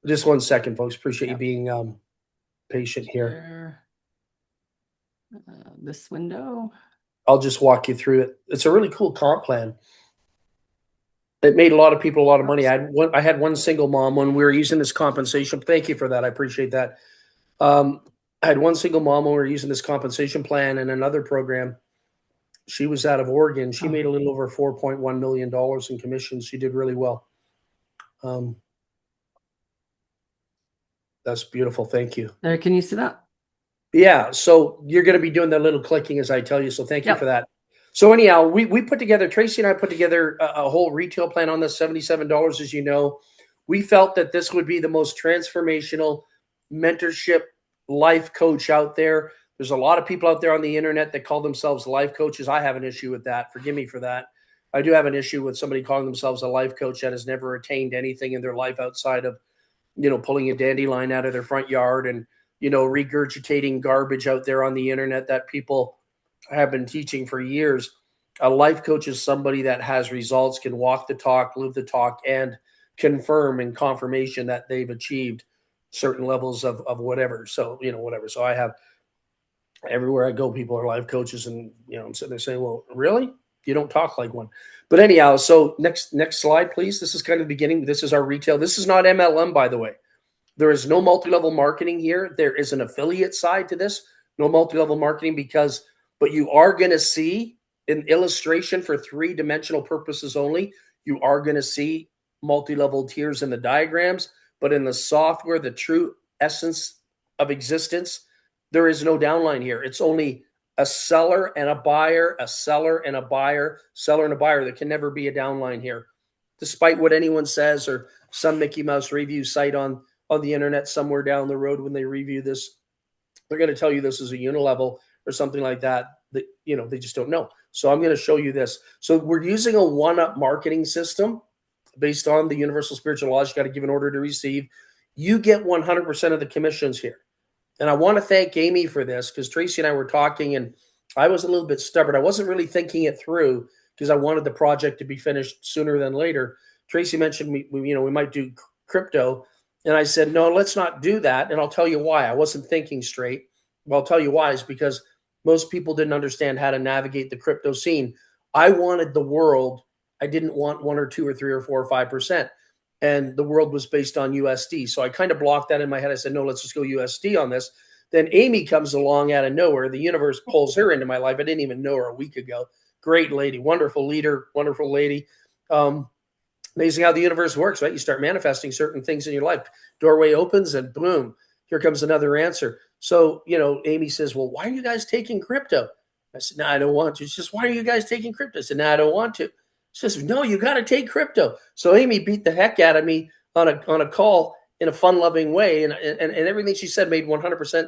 just 1 second, folks. Appreciate you being patient here. This window. I'll just walk you through it. It's a really cool comp plan. It made a lot of people a lot of money. I had one single mom when we were using this compensation. Thank you for that. I appreciate that. I had one single mom when we were using this compensation plan and another program. She was out of Oregon. She made a little over $4.1 million in commissions. She did really well. That's beautiful. Thank you. There, can you see that? Yeah. So you're going to be doing that little clicking as I tell you. So thank you for that. So anyhow, we put together, Tracy and I put together a whole retail plan on this, $77, as you know. We felt that this would be the most transformational mentorship life coach out there. There's a lot of people out there on the internet that call themselves life coaches. I have an issue with that. Forgive me for that. I do have an issue with somebody calling themselves a life coach that has never attained anything in their life outside of, pulling a dandelion out of their front yard and, regurgitating garbage out there on the internet that people have been teaching for years. A life coach is somebody that has results, can walk the talk, live the talk, and confirm and confirmation that they've achieved certain levels of whatever. So, whatever. So I have, everywhere I go, people are life coaches, and I'm sitting there saying, well, really? You don't talk like one. But anyhow, so next slide, please. This is kind of the beginning. This is our retail. This is not MLM, by the way. There is no multi-level marketing here. There is an affiliate side to this. No multi-level marketing but you are going to see an illustration for 3-dimensional purposes only. You are going to see multi-level tiers in the diagrams, but in the software, the true essence of existence, there is no downline here. It's only a seller and a buyer, a seller and a buyer, seller and a buyer. There can never be a downline here, despite what anyone says or some Mickey Mouse review site on the internet somewhere down the road when they review this. They're going to tell you this is a unilevel or something like that. They just don't know. So I'm going to show you this. So we're using a one-up marketing system based on the universal spiritual laws. You got to give an order to receive. You get 100% of the commissions here. And I want to thank Amy for this, because Tracy and I were talking and I was a little bit stubborn. I wasn't really thinking it through because I wanted the project to be finished sooner than later. Tracy mentioned we might do crypto. And I said, no, let's not do that. And I'll tell you why. I wasn't thinking straight. Well, I'll tell you why is because most people didn't understand how to navigate the crypto scene. I wanted the world. I didn't want 1 or 2 or 3 or 4 or 5%. And the world was based on USD. So I kind of blocked that in my head. I said, no, let's just go USD on this. Then Amy comes along out of nowhere. The universe pulls her into my life. I didn't even know her a week ago. Great lady, wonderful leader, wonderful lady. Amazing how the universe works, right? You start manifesting certain things in your life. Doorway opens and boom, here comes another answer. So, Amy says, well, why are you guys taking crypto? I said, no, I don't want to. She says, why are you guys taking crypto? I said, no, I don't want to. She says, no, you got to take crypto. So Amy beat the heck out of me on a call in a fun-loving way. And everything she said made 100%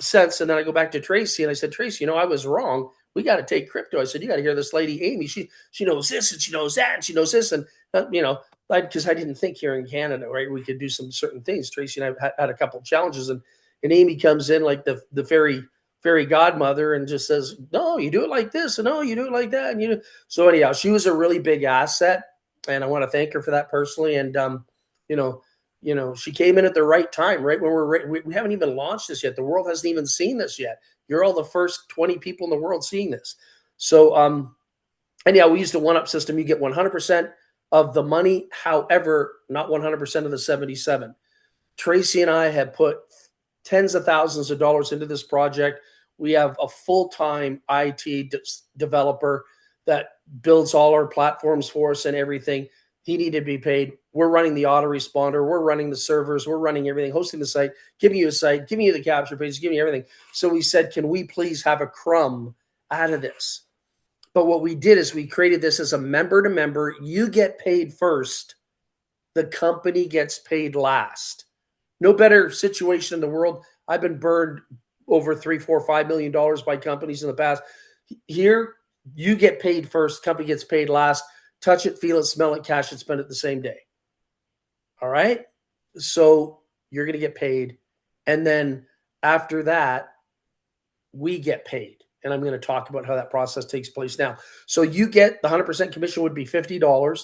sense. And then I go back to Tracy and I said, Tracy, I was wrong. We got to take crypto. I said, you got to hear this lady, Amy. She knows this and she knows that and she knows this. And, because I didn't think here in Canada, right, we could do some certain things. Tracy and I had a couple of challenges, and Amy comes in like the fairy godmother and just says, no, you do it like this. And no, you do it like that. And so anyhow, she was a really big asset. And I want to thank her for that personally. And, she came in at the right time, right when we haven't even launched this yet. The world hasn't even seen this yet. You're all the first 20 people in the world seeing this. So, anyhow, we used the one-up system. You get 100% of the money. However, not 100% of the 77. Tracy and I have put tens of thousands of dollars into this project. We have a full-time IT developer that builds all our platforms for us and everything. He needed to be paid. We're running the autoresponder. We're running the servers. We're running everything, hosting the site, giving you a site, giving you the capture page, giving you everything. So we said, can we please have a crumb out of this? But what we did is we created this as a member to member. You get paid first. The company gets paid last. No better situation in the world. I've been burned over $3, $4, $5 million by companies in the past. Here, you get paid first. Company gets paid last. Touch it, feel it, smell it, cash it, spend it the same day. All right? So you're going to get paid. And then after that, we get paid. And I'm going to talk about how that process takes place now. So you get the 100% commission would be $50,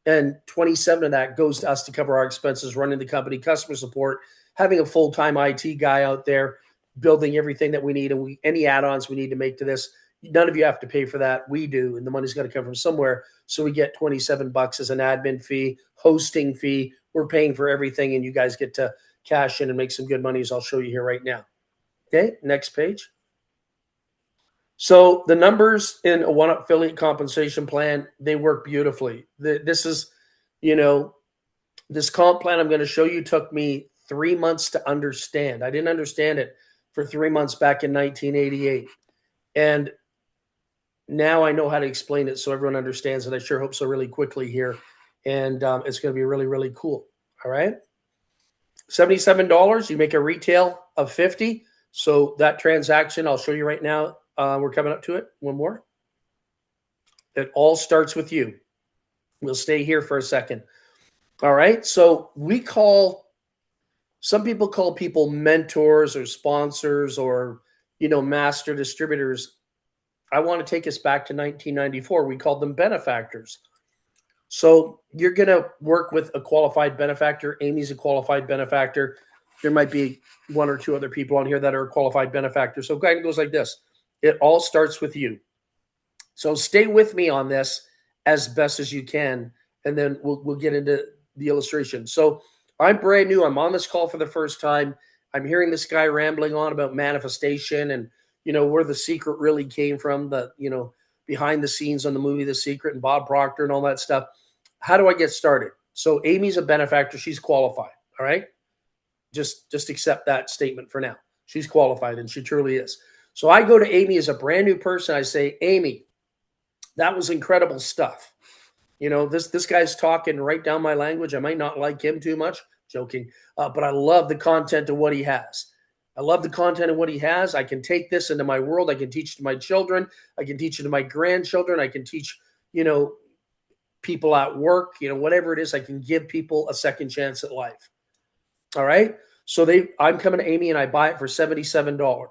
and 27 of that goes to us to cover our expenses, running the company, customer support, having a full-time IT guy out there, building everything that we need, and any add-ons we need to make to this. None of you have to pay for that. We do, and the money's got to come from somewhere. So we get $27 as an admin fee, hosting fee. We're paying for everything, and you guys get to cash in and make some good money, as I'll show you here right now. Okay, next page. So the numbers in a one affiliate compensation plan, they work beautifully. This is, this comp plan I'm going to show you took me 3 months to understand. I didn't understand it for 3 months back in 1988. And now I know how to explain it so everyone understands it. I sure hope so really quickly here. And it's going to be really, really cool. All right. $77, you make a retail of 50. So that transaction, I'll show you right now. We're coming up to it. One more. It all starts with you. We'll stay here for a second. All right. So some people call people mentors or sponsors or, master distributors. I want to take us back to 1994. We called them benefactors. So you're going to work with a qualified benefactor. Amy's a qualified benefactor. There might be one or two other people on here that are qualified benefactors. So it goes like this. It all starts with you. So stay with me on this as best as you can, and then we'll get into the illustration. So I'm brand new. I'm on this call for the first time. I'm hearing this guy rambling on about manifestation and, where the secret really came from, the, behind the scenes on the movie The Secret and Bob Proctor and all that stuff. How do I get started? So Amy's a benefactor. She's qualified. All right. Just accept that statement for now. She's qualified, and she truly is. So I go to Amy as a brand new person. I say, Amy, that was incredible stuff. This guy's talking right down my language. I might not like him too much, joking, but I love the content of what he has. I love the content of what he has. I can take this into my world. I can teach it to my children. I can teach it to my grandchildren. I can teach, people at work, whatever it is. I can give people a second chance at life. All right. So I'm coming to Amy and I buy it for $77.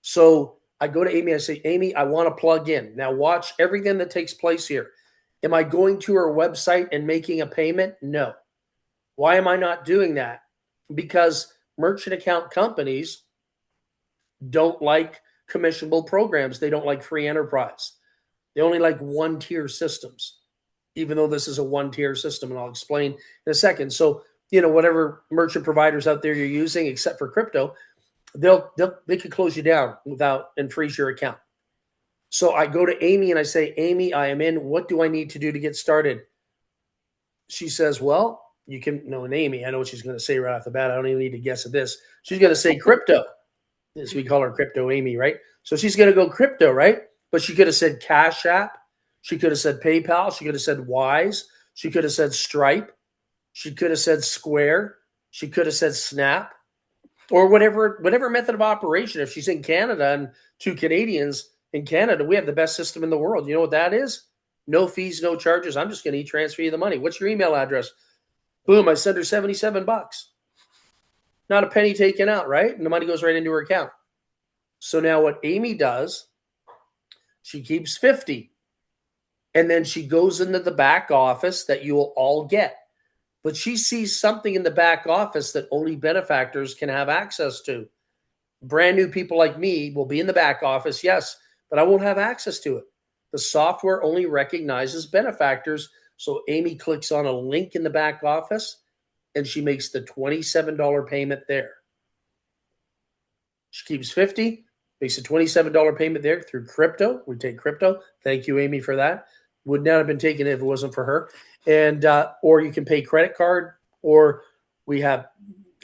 So I go to Amy, I say, Amy, I want to plug in. Now watch everything that takes place here. Am I going to her website and making a payment? No. Why am I not doing that? Because merchant account companies don't like commissionable programs. They don't like free enterprise. They only like one-tier systems, even though this is a one-tier system, and I'll explain in a second. So, whatever merchant providers out there you're using, except for crypto, they could close you down and freeze your account. So I go to Amy and I say, Amy, I am in. What do I need to do to get started? She says, well, you can know an Amy. I know what she's going to say right off the bat. I don't even need to guess at this. She's going to say crypto. As we call her Crypto Amy, right? So she's going to go crypto, right? But she could have said Cash App. She could have said PayPal. She could have said Wise. She could have said Stripe. She could have said Square. She could have said Snap. Or whatever method of operation. If she's in Canada and two Canadians in Canada, we have the best system in the world. You know what that is? No fees, no charges. I'm just going to transfer you the money. What's your email address? Boom, I send her $77. Not a penny taken out, right? And the money goes right into her account. So now what Amy does, she keeps 50. And then she goes into the back office that you will all get. But she sees something in the back office that only benefactors can have access to. Brand new people like me will be in the back office, yes, but I won't have access to it. The software only recognizes benefactors. So Amy clicks on a link in the back office and she makes the $27 payment there. She keeps 50, makes a $27 payment there through crypto. We take crypto. Thank you, Amy, for that. would not have been taken if it wasn't for her. And or you can pay credit card, or we have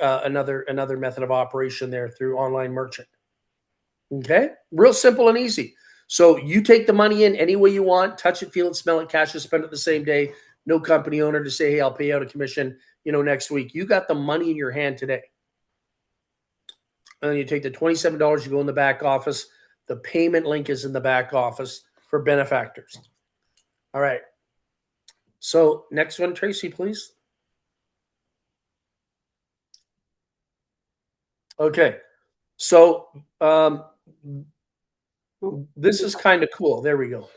another method of operation there through online merchant. Okay, real simple and easy. So you take the money in any way you want, touch it, feel it, smell it, cash it, spend it the same day. No company owner to say, hey, I'll pay out a commission, next week. You got the money in your hand today. And then you take the $27, you go in the back office. The payment link is in the back office for benefactors. All right. So next one, Tracy, please. Okay. So this is kind of cool. There we go.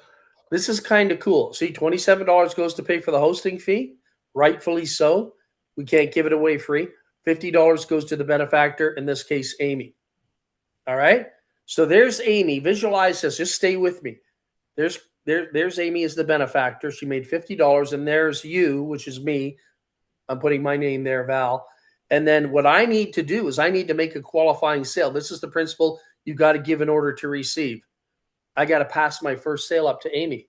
This is kind of cool. See, $27 goes to pay for the hosting fee, rightfully so. We can't give it away free. $50 goes to the benefactor, in this case, Amy. All right? So there's Amy. Visualize this. Just stay with me. There's Amy as the benefactor. She made $50, and there's you, which is me. I'm putting my name there, Val. And then what I need to do is I need to make a qualifying sale. This is the principle. You got to give in order to receive. I got to pass my first sale up to Amy.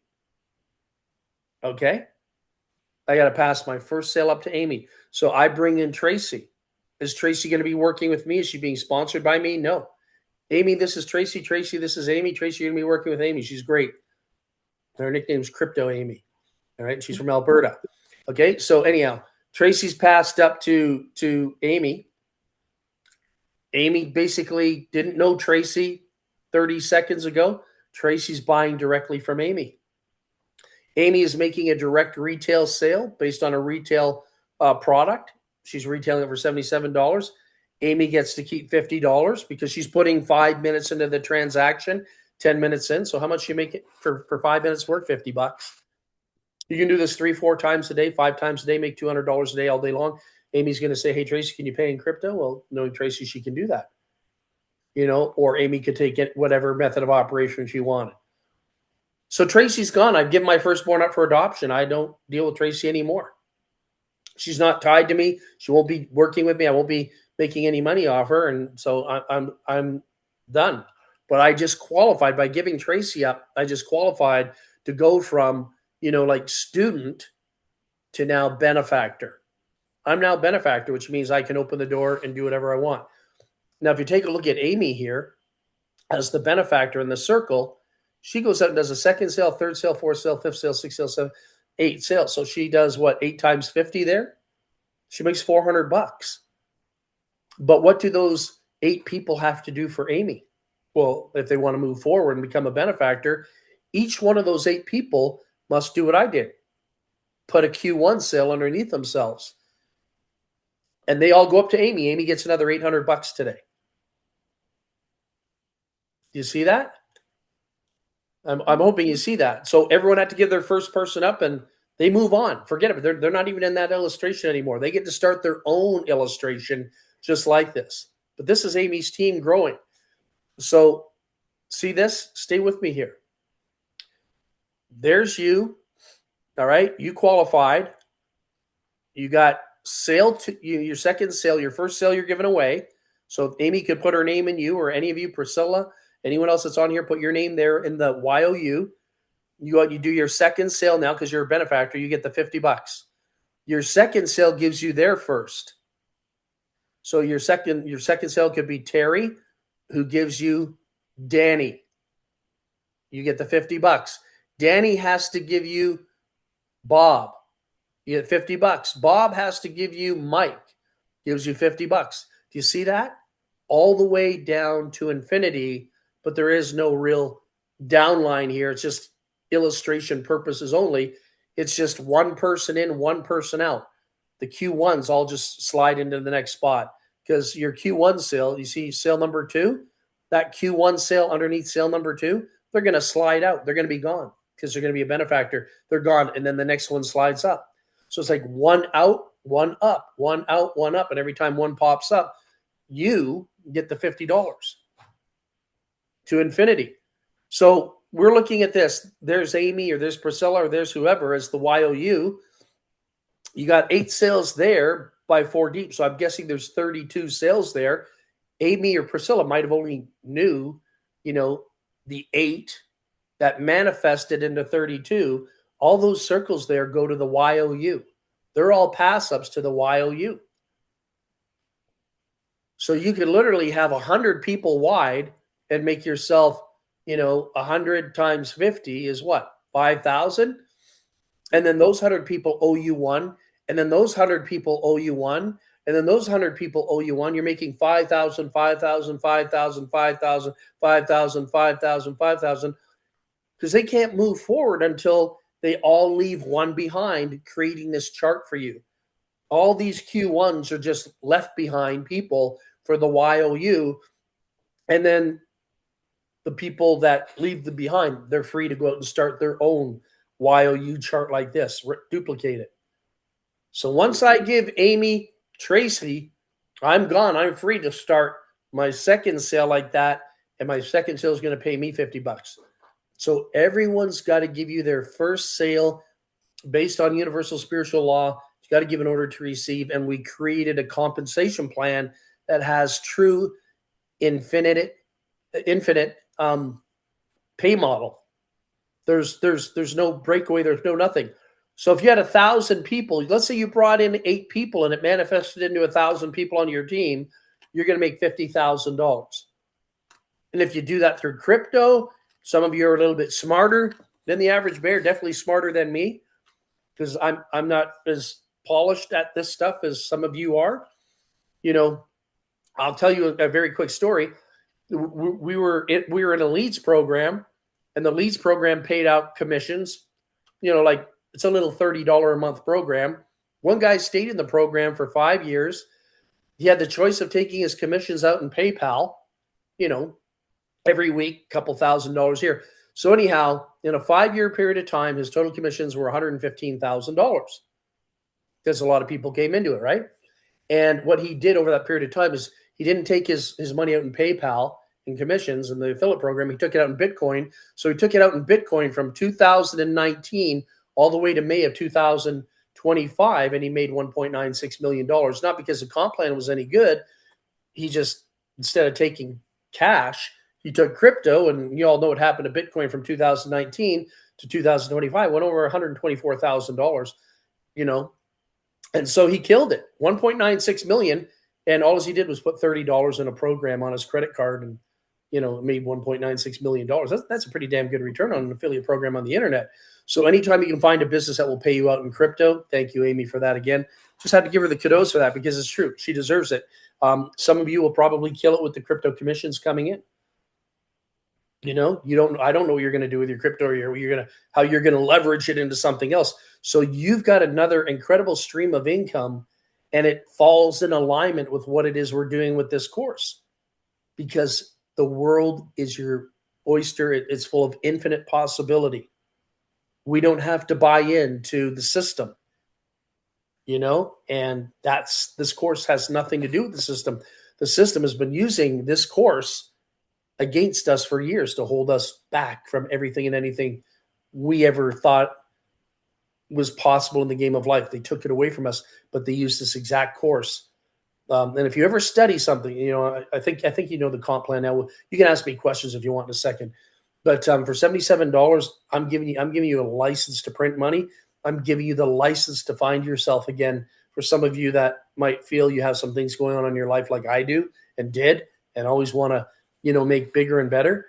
Okay? I got to pass my first sale up to Amy. So I bring in Tracy. Is Tracy going to be working with me? Is she being sponsored by me? No. Amy, this is Tracy. Tracy, this is Amy. Tracy, you're going to be working with Amy. She's great. Her nickname's Crypto Amy. All right? She's from Alberta. Okay? So anyhow, Tracy's passed up to Amy. Amy basically didn't know Tracy 30 seconds ago. Tracy's buying directly from Amy. Amy is making a direct retail sale based on a retail product. She's retailing it for $77. Amy gets to keep $50 because she's putting 5 minutes into the transaction, 10 minutes in. So how much you make it for 5 minutes work? $50. You can do this 3-4 times a day, 5 times a day, make $200 a day all day long. Amy's going to say, hey, Tracy, can you pay in crypto? Well, knowing Tracy, she can do that. Or Amy could take it, whatever method of operation she wanted. So Tracy's gone. I've given my firstborn up for adoption. I don't deal with Tracy anymore. She's not tied to me. She won't be working with me. I won't be making any money off her. And so I'm done. But I just qualified by giving Tracy up. I just qualified to go from, like student to now benefactor. I'm now benefactor, which means I can open the door and do whatever I want. Now, if you take a look at Amy here as the benefactor in the circle, she goes out and does a second sale, third sale, fourth sale, fifth sale, sixth sale, 7, 8 sales. So she does what, 8 times 50 there? She makes $400. But what do those 8 people have to do for Amy? Well, if they want to move forward and become a benefactor, each one of those 8 people must do what I did. Put a Q1 sale underneath themselves. And they all go up to Amy. Amy gets another $800 today. Do you see that? I'm hoping you see that. So everyone had to give their first person up and they move on. Forget it. They're not even in that illustration anymore. They get to start their own illustration just like this. But this is Amy's team growing. So see this? Stay with me here. There's you. All right. You qualified. You got sale to your second sale, your first sale you're giving away. So Amy could put her name in you, or any of you, Priscilla, anyone else that's on here, put your name there in the YOU. You do your second sale now because you're a benefactor. You get the $50. Your second sale gives you their first. So your second sale could be Terry, who gives you Danny. You get the $50. Danny has to give you Bob. You get $50. Bob has to give you Mike. Gives you $50. Do you see that? All the way down to infinity, but there is no real downline here. It's just illustration purposes only. It's just one person in, one person out. The Q1s all just slide into the next spot because your Q1 sale, you see sale number 2, that Q1 sale underneath sale number 2, they're going to slide out. They're going to be gone because they're going to be a benefactor. They're gone. And then the next one slides up. So it's like one out, one up, one out, one up. And every time one pops up, you get the $50 to infinity. So we're looking at this. There's Amy or there's Priscilla or there's whoever as the YOU. You got 8 sales there by 4 deep. So I'm guessing there's 32 sales there. Amy or Priscilla might have only knew, the 8 that manifested into 32. all those circles there go to the YOU. They're all pass ups to the YOU. So you could literally have 100 people wide and make yourself, 100 times 50 is what? 5,000? And then those 100 people owe you one. And then those 100 people owe you one. And then those 100 people owe you one. You're making 5,000, 5,000, 5,000, 5,000, 5,000, 5,000, 5,000, because they can't move forward until they all leave one behind, creating this chart for you. All these Q1s are just left behind people for the YOU. And then the people that leave them behind, they're free to go out and start their own YOU chart like this, duplicate it. So once I give Amy Tracy, I'm gone. I'm free to start my second sale like that. And my second sale is going to pay me $50. So everyone's got to give you their first sale based on universal spiritual law. You got to give an order to receive. And we created a compensation plan that has true infinite pay model. There's no breakaway. There's no nothing. So if you had 1,000 people, let's say you brought in 8 people and it manifested into 1,000 people on your team, you're going to make $50,000. And if you do that through crypto, some of you are a little bit smarter than the average bear, definitely smarter than me, because I'm not as polished at this stuff as some of you are. I'll tell you a very quick story. We were in a leads program, and the leads program paid out commissions. Like it's a little $30 a month program. One guy stayed in the program for 5 years. He had the choice of taking his commissions out in PayPal, every week, a couple $1,000s here. So anyhow, in a 5-year period of time, his total commissions were $115,000 because a lot of people came into it, right? And what he did over that period of time is he didn't take his money out in PayPal in commissions in the affiliate program. He took it out in Bitcoin. So he took it out in Bitcoin from 2019 all the way to May of 2025, and he made $1.96 million. Not because the comp plan was any good. He just, instead of taking cash, he took crypto, and you all know what happened to Bitcoin from 2019 to 2025, went over $124,000, and so he killed it, 1.96 million. And all he did was put $30 in a program on his credit card and, made $1.96 million. That's a pretty damn good return on an affiliate program on the internet. So anytime you can find a business that will pay you out in crypto, thank you, Amy, for that again. Just had to give her the kudos for that because it's true. She deserves it. Some of you will probably kill it with the crypto commissions coming in. I don't know what you're going to do with your crypto or how you're going to leverage it into something else. So you've got another incredible stream of income, and it falls in alignment with what it is we're doing with this course, because the world is your oyster. It's full of infinite possibility. We don't have to buy into the system, and this course has nothing to do with the system. The system has been using this course against us for years to hold us back from everything and anything we ever thought was possible in the game of life. They took it away from us, but they used this exact course. And if you ever study something, I think the comp plan now. You can ask me questions if you want in a second. But for $77, I'm giving you a license to print money. I'm giving you the license to find yourself again. For some of you that might feel you have some things going on in your life like I do and did, and always want to make bigger and better.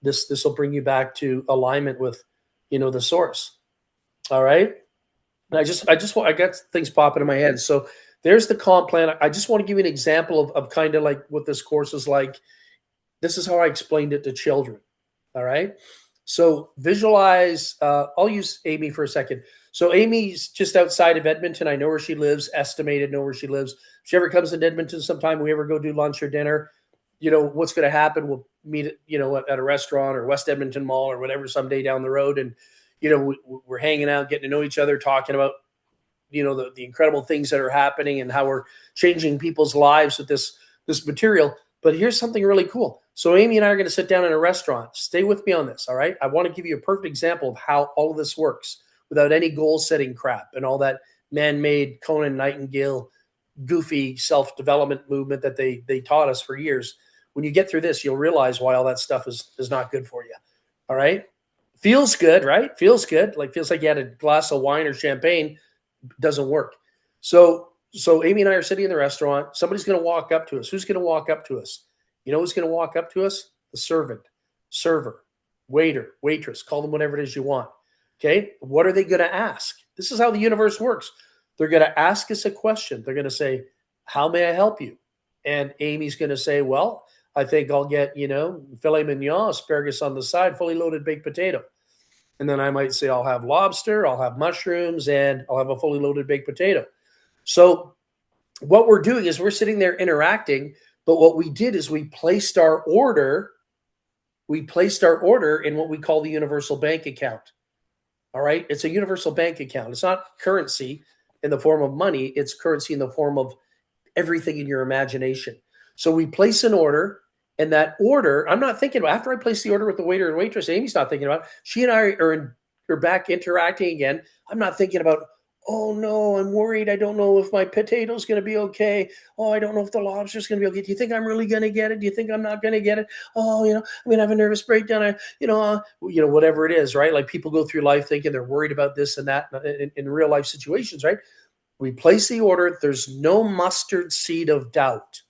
This will bring you back to alignment with, the source. All right. And I got things popping in my head. So there's the comp plan. I just want to give you an example of kind of like what this course is like. This is how I explained it to children. All right. So visualize, I'll use Amy for a second. So Amy's just outside of Edmonton. I know where she lives, know where she lives. If she ever comes into Edmonton sometime, we ever go do lunch or dinner, what's going to happen? We'll meet at a restaurant or West Edmonton Mall or whatever someday down the road. And, we're hanging out, getting to know each other, talking about, the incredible things that are happening and how we're changing people's lives with this material. But here's something really cool. So Amy and I are going to sit down in a restaurant. Stay with me on this. All right. I want to give you a perfect example of how all of this works without any goal setting crap and all that man-made Conan Nightingale goofy self-development movement that they taught us for years. When you get through this, you'll realize why all that stuff is not good for you. All right. Feels good, right? Feels good. Like feels like you had a glass of wine or champagne. Doesn't work. So Amy and I are sitting in the restaurant. Somebody's going to walk up to us. Who's going to walk up to us? You know who's going to walk up to us? The servant, server, waiter, waitress. Call them whatever it is you want. Okay. What are they going to ask? This is how the universe works. They're going to ask us a question. They're going to say, "How may I help you?" And Amy's going to say, "Well, I think I'll get, filet mignon, asparagus on the side, fully loaded baked potato." And then I might say, "I'll have lobster, I'll have mushrooms, and I'll have a fully loaded baked potato." So what we're doing is we're sitting there interacting, but what we did is we placed our order in what we call the universal bank account. All right? It's a universal bank account. It's not currency in the form of money, it's currency in the form of everything in your imagination. So we place an order, and that order, I'm not thinking about, after I place the order with the waiter and waitress, Amy's not thinking about, she and I are back interacting again. I'm not thinking about, "Oh no, I'm worried. I don't know if my potato's going to be okay. Oh, I don't know if the lobster's going to be okay. Do you think I'm really going to get it? Do you think I'm not going to get it? Oh, I'm going to have a nervous breakdown. Whatever it is, right? Like people go through life thinking they're worried about this and that in real life situations, right? We place the order. There's no mustard seed of doubt.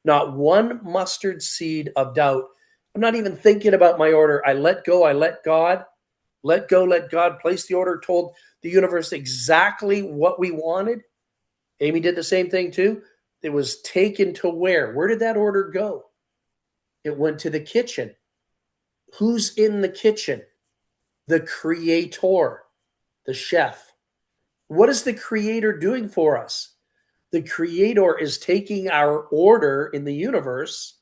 Not one mustard seed of doubt. I'm not even thinking about my order. I let go. I let God. Let go, let God. Place the order. Told the universe exactly what we wanted. Amy did the same thing too. It was taken to where? Where did that order go? It went to the kitchen. Who's in the kitchen? The creator, the chef. What is the creator doing for us? The creator is taking our order in the universe,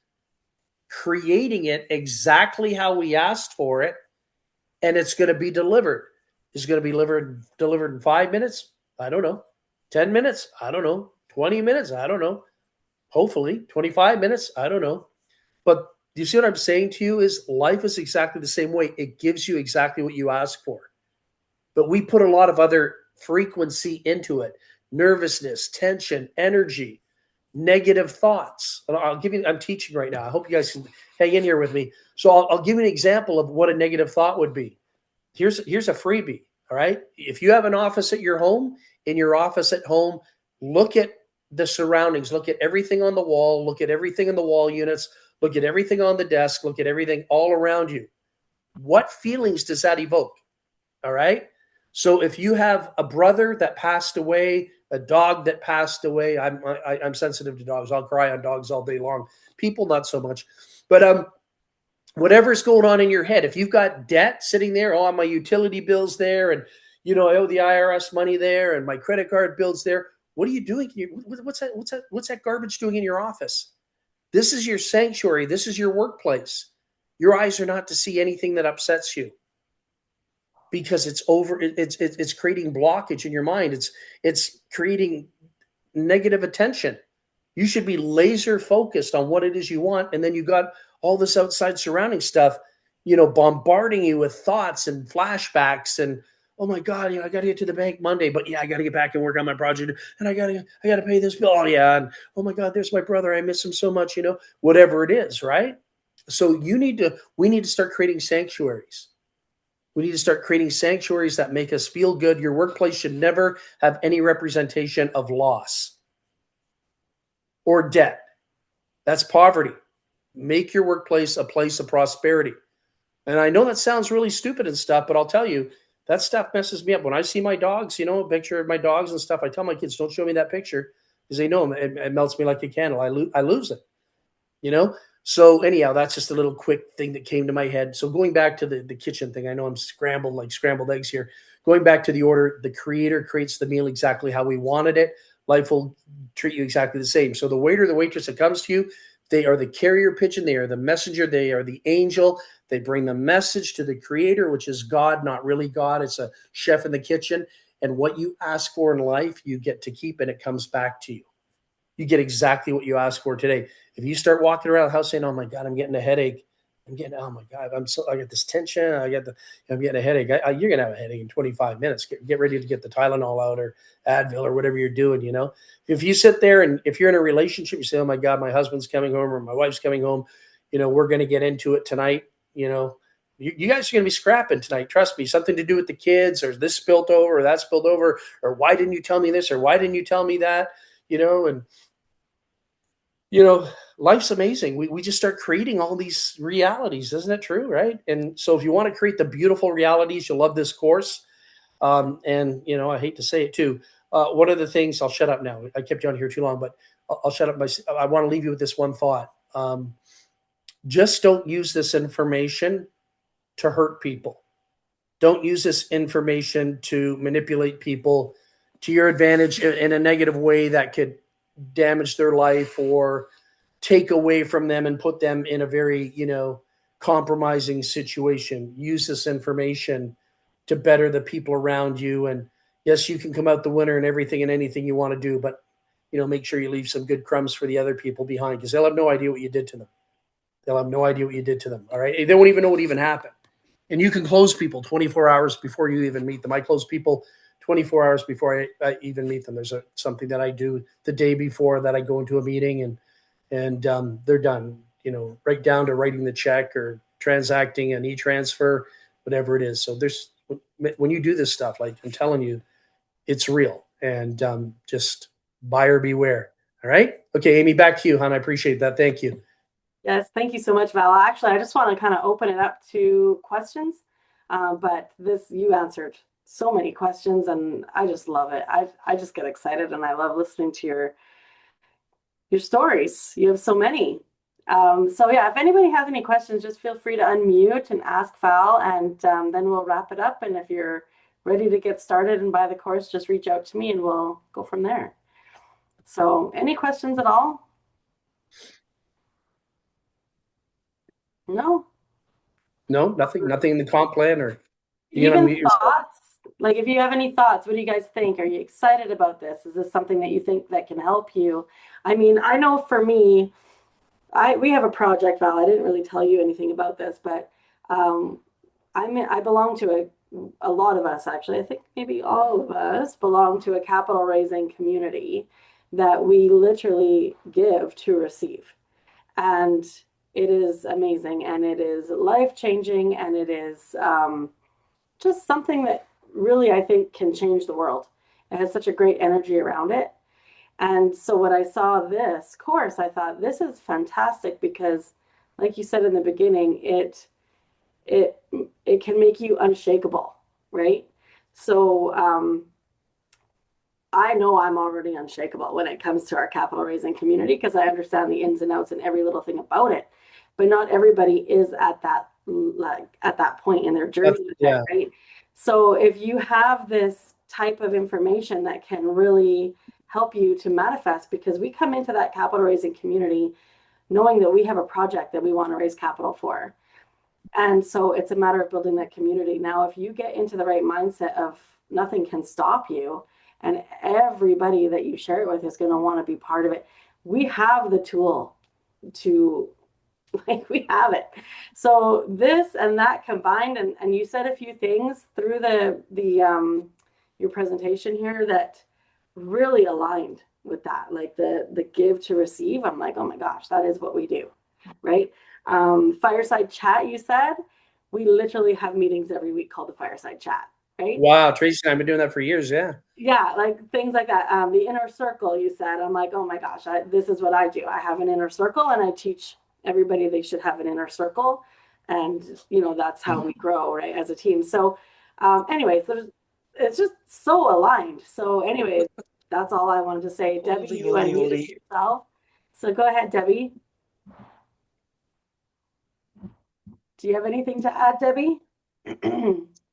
creating it exactly how we asked for it, and it's going to be delivered. Is it going to be delivered in 5 minutes? I don't know. 10 minutes? I don't know. 20 minutes? I don't know. Hopefully 25 minutes? I don't know. But do you see what I'm saying to you is life is exactly the same way. It gives you exactly what you ask for. But we put a lot of other frequency into it. Nervousness, tension, energy, negative thoughts. And I'm teaching right now. I hope you guys can hang in here with me. So I'll give you an example of what a negative thought would be. Here's a freebie. All right. If you have an office at your home, in your office at home, look at the surroundings, look at everything on the wall, look at everything in the wall units, look at everything on the desk, look at everything all around you. What feelings does that evoke? All right. So if you have a brother that passed away, a dog that passed away, I'm sensitive to dogs. I'll cry on dogs all day long. People, not so much. But whatever's going on in your head, if you've got debt sitting there, oh, my utility bill's there, and I owe the IRS money there, and my credit card bill's there. What are you doing? What's that garbage doing in your office? This is your sanctuary. This is your workplace. Your eyes are not to see anything that upsets you, because it's creating blockage in your mind. It's creating negative attention. You should be laser focused on what it is you want, and then you got all this outside surrounding stuff, bombarding you with thoughts and flashbacks and, oh my God, I got to get to the bank Monday, but yeah, I got to get back and work on my project, and I got to pay this bill. Oh yeah, and oh my God, there's my brother. I miss him so much. Whatever it is, right? So we need to start creating sanctuaries. We need to start creating sanctuaries that make us feel good. Your workplace should never have any representation of loss or debt. That's poverty. Make your workplace a place of prosperity. And I know that sounds really stupid and stuff, but I'll tell you, that stuff messes me up. When I see my dogs, a picture of my dogs and stuff, I tell my kids, don't show me that picture, because they know it melts me like a candle. I lose it, So anyhow, that's just a little quick thing that came to my head. So going back to the kitchen thing, I know I'm scrambled like scrambled eggs here. Going back to the order, the creator creates the meal exactly how we wanted it. Life will treat you exactly the same. So the waiter, the waitress that comes to you, they are the carrier pigeon. They are the messenger. They are the angel. They bring the message to the creator, which is God, not really God. It's a chef in the kitchen. And what you ask for in life, you get to keep, and it comes back to you. You get exactly what you asked for today. If you start walking around the house saying, "Oh my God, I'm getting a headache. Oh my God, I got this tension. I'm getting a headache." You're going to have a headache in 25 minutes. Get ready to get the Tylenol out or Advil or whatever you're doing, If you sit there and if you're in a relationship, you say, "Oh my God, my husband's coming home or my wife's coming home. We're going to get into it tonight. you guys are going to be scrapping tonight. Trust me, something to do with the kids, or this spilled over, or that spilled over, or why didn't you tell me this, or why didn't you tell me that? And life's amazing. We just start creating all these realities. Isn't it true? Right. And so if you want to create the beautiful realities, you'll love this course. And I hate to say it too. One of the things, I'll shut up now. I kept you on here too long, but I'll shut up. I want to leave you with this one thought. Just don't use this information to hurt people. Don't use this information to manipulate people to your advantage in a negative way that could damage their life or take away from them and put them in a very, compromising situation. Use this information to better the people around you. And yes, you can come out the winner in everything and anything you want to do, but make sure you leave some good crumbs for the other people behind, because they'll have no idea what you did to them. They'll have no idea what you did to them. All right. They won't even know what even happened. And you can close people 24 hours before you even meet them. I close people 24 hours before I even meet them. There's something that I do the day before that I go into a meeting, and they're done, right down to writing the check or transacting an e-transfer, whatever it is. So when you do this stuff, like I'm telling you, it's real, and just buyer beware. All right. Okay, Amy, back to you, hon. I appreciate that. Thank you. Yes, thank you so much, Val. Actually, I just want to kind of open it up to questions, but you answered so many questions, and I just love it. I just get excited, and I love listening to your stories. You have so many. So yeah, if anybody has any questions, just feel free to unmute and ask Val, and then we'll wrap it up. And if you're ready to get started and buy the course, just reach out to me, and we'll go from there. So, any questions at all? No, Nothing in the comp plan, or even thoughts. Like, if you have any thoughts, what do you guys think? Are you excited about this? Is this something that you think that can help you? I mean, I know for me, we have a project, Val. I didn't really tell you anything about this, but I belong to a lot of us, actually. I think maybe all of us belong to a capital raising community that we literally give to receive. And it is amazing, and it is life-changing, and it is just something that really, I think, can change the world. It has such a great energy around it. And so when I saw this course, I thought, this is fantastic, because like you said in the beginning, it can make you unshakable, right? So I know I'm already unshakable when it comes to our capital raising community, because I understand the ins and outs and every little thing about it. But not everybody is at that point in their journey with it, right? So if you have this type of information that can really help you to manifest, because we come into that capital raising community knowing that we have a project that we want to raise capital for. And so it's a matter of building that community. Now, if you get into the right mindset of nothing can stop you, and everybody that you share it with is going to want to be part of it, we have the tool to, we have it. So this and that combined, and you said a few things through your presentation here that really aligned with that, like the give to receive. I'm like, oh my gosh, that is what we do, right? Fireside chat, you said. We literally have meetings every week called the fireside chat, right? Wow, Tracy and I have been doing that for years. Yeah, like things like that. The inner circle, you said. I'm like, oh my gosh, this is what I do. I have an inner circle, and I teach everybody they should have an inner circle, and that's how we grow, right, as a team. So anyways, it's just so aligned. So anyways, that's all I wanted to say. Debbie, you unmuted yourself, so go ahead, Debbie. Do you have anything to add, Debbie?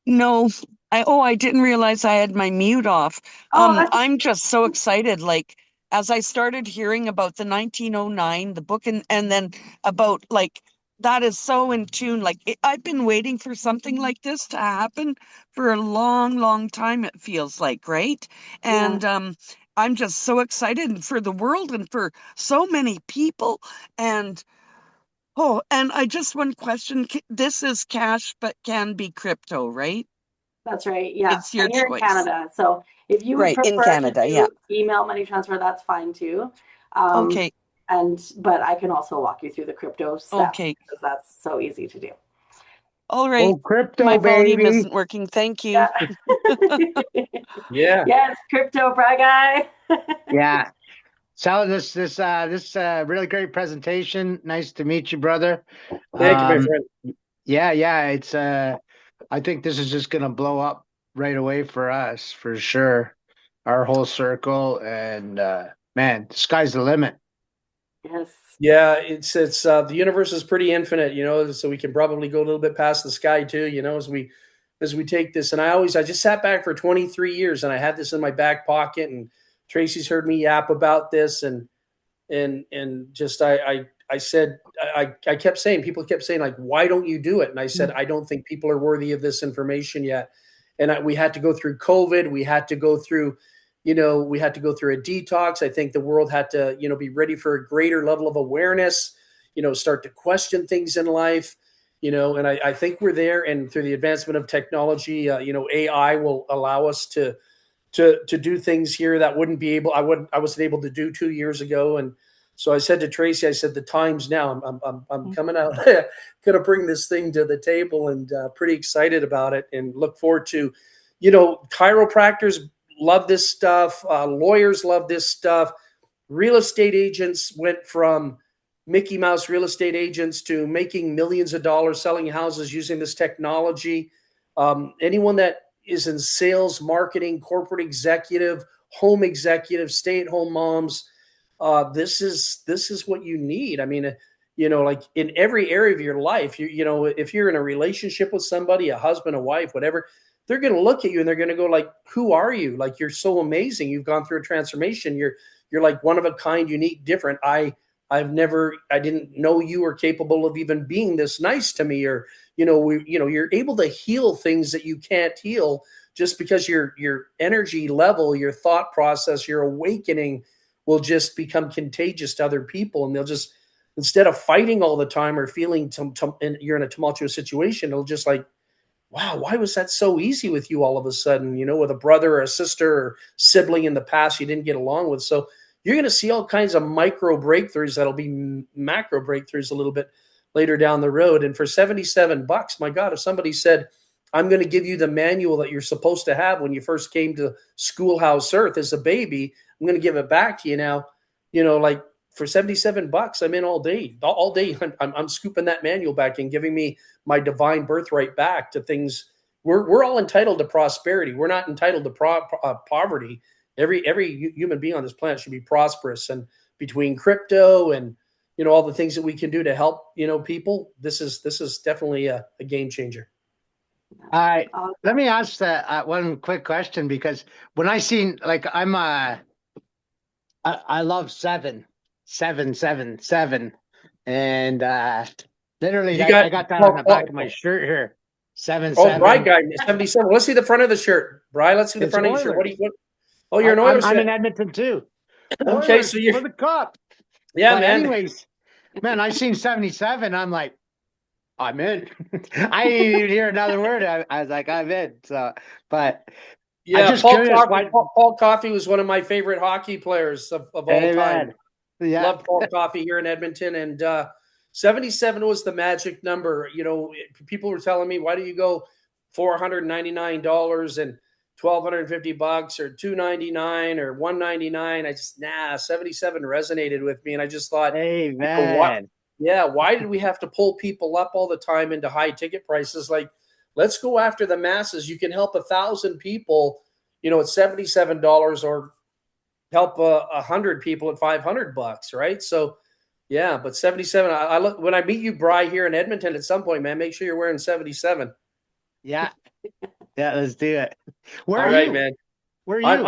No, I didn't realize I had my mute off. I'm just so excited. Like, as I started hearing about the 1909, the book, and then about, like, that is so in tune. Like, I've been waiting for something like this to happen for a long, long time, it feels like, right? And I'm just so excited for the world and for so many people. And oh, and one question. This is cash, but can be crypto, right? That's right. Yeah. It's your You're choice. in Canada. So if you would prefer to do email money transfer, that's fine too. Okay. But I can also walk you through the crypto stuff, Okay. because that's so easy to do. All right. Oh, crypto, My volume baby. isn't working. Thank you. Yeah. Yeah. Yes, crypto bra guy. Yeah. So this really great presentation. Nice to meet you, brother. Thank you, my Um, friend. yeah, it's I think this is just gonna blow up right away for us for sure. Our whole circle and man, the sky's the limit. Yes. Yeah, it's the universe is pretty infinite, so we can probably go a little bit past the sky too, as we take this. And I just sat back for 23 years and I had this in my back pocket, and Tracy's heard me yap about this, and just I said I kept saying, people kept saying, like, why don't you do it? And I said, I don't think people are worthy of this information yet. And we had to go through COVID. We had to go through a detox. I think the world had to, be ready for a greater level of awareness, start to question things in life, and I think we're there. And through the advancement of technology, AI will allow us to do things here that I wasn't able to do 2 years ago. And so I said to Tracy, I said, the time's now. I'm coming out, going to bring this thing to the table, and pretty excited about it, and look forward to, chiropractors love this stuff. Lawyers love this stuff. Real estate agents went from Mickey Mouse real estate agents to making millions of dollars selling houses using this technology. Anyone that is in sales, marketing, corporate executive, home executive, stay-at-home moms, this is what you need. I mean, like in every area of your life, if you're in a relationship with somebody, a husband, a wife, whatever, they're going to look at you and they're going to go like, who are you? Like, you're so amazing. You've gone through a transformation. You're like one of a kind, unique, different. I didn't know you were capable of even being this nice to me, or, you're able to heal things that you can't heal just because your energy level, your thought process, your awakening will just become contagious to other people. And they'll just, instead of fighting all the time or feeling and you're in a tumultuous situation, it'll just like, wow, why was that so easy with you all of a sudden, with a brother or a sister or sibling in the past you didn't get along with. So you're going to see all kinds of micro breakthroughs that'll be macro breakthroughs a little bit later down the road. And for $77, my God, if somebody said, I'm going to give you the manual that you're supposed to have when you first came to Schoolhouse Earth as a baby, I'm going to give it back to you now, like, for $77, I'm in all day. All day, I'm scooping that manual back and giving me my divine birthright back to things. We're all entitled to prosperity. We're not entitled to poverty. Every human being on this planet should be prosperous. And between crypto and all the things that we can do to help people, this is definitely a game changer. All right, let me ask one quick question, because when I seen, like, I love 7, 7, 7, 7, and literally I got that on the back of my shirt here. 7, Oh, 7. Bry guy, 77. Let's see the front of the shirt, Bry. Let's see the front of your shirt. What? Oh, you're an Oilers I'm fan. in Edmonton too. Okay, Oilers so you're for the cup. Yeah, but man. anyways, man, I seen 77. I'm like, I'm in. I didn't even hear another word. I was like, I'm in. So, but yeah, I'm just curious. Paul Coffey was one of my favorite hockey players of all time. Yeah. Loved Paul Coffey here in Edmonton, and 77 was the magic number. People were telling me, why do you go $499 and $1,250 or $299 or $199? I just 77 resonated with me, and I just thought, hey man, why did we have to pull people up all the time into high ticket prices? Like, let's go after the masses. You can help 1,000 people, at $77, or help 100 people at $500, right? So, yeah, but 77. I look, when I meet you, Bry, here in Edmonton at some point, man, make sure you're wearing 77. Yeah, let's do it. Where All are right, you, man? Where are you?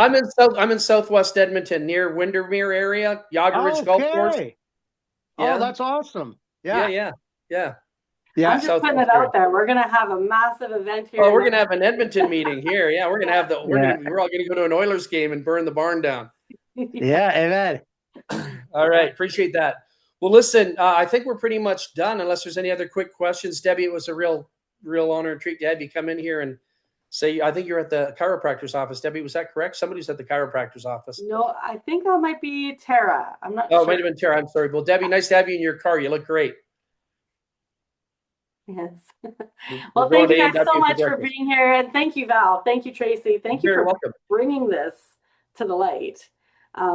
I'm in Southwest Edmonton, near Windermere area, Yager Ridge Golf Course. Yeah. Oh, that's awesome. Yeah. I'm just putting it out there. We're gonna have a massive event here. Oh, we're gonna have an Edmonton meeting here. Yeah, we're gonna have we're all gonna go to an Oilers game and burn the barn down. Yeah, amen. All right, appreciate that. Well, listen, I think we're pretty much done, unless there's any other quick questions. Debbie, it was a real honor and treat to have you come in here and say, I think you're at the chiropractor's office. Debbie, was that correct? Somebody's at the chiropractor's office. No, I think that might be Tara. I'm not sure. Oh, it might have been Tara. I'm sorry. Well, Debbie, nice to have you in your car. You look great. Yes. We're Well, going thank to you guys so A&W for much for breakfast. being here. And thank you, Val. Thank you, Tracy. Thank you You're very for welcome. bringing this to the light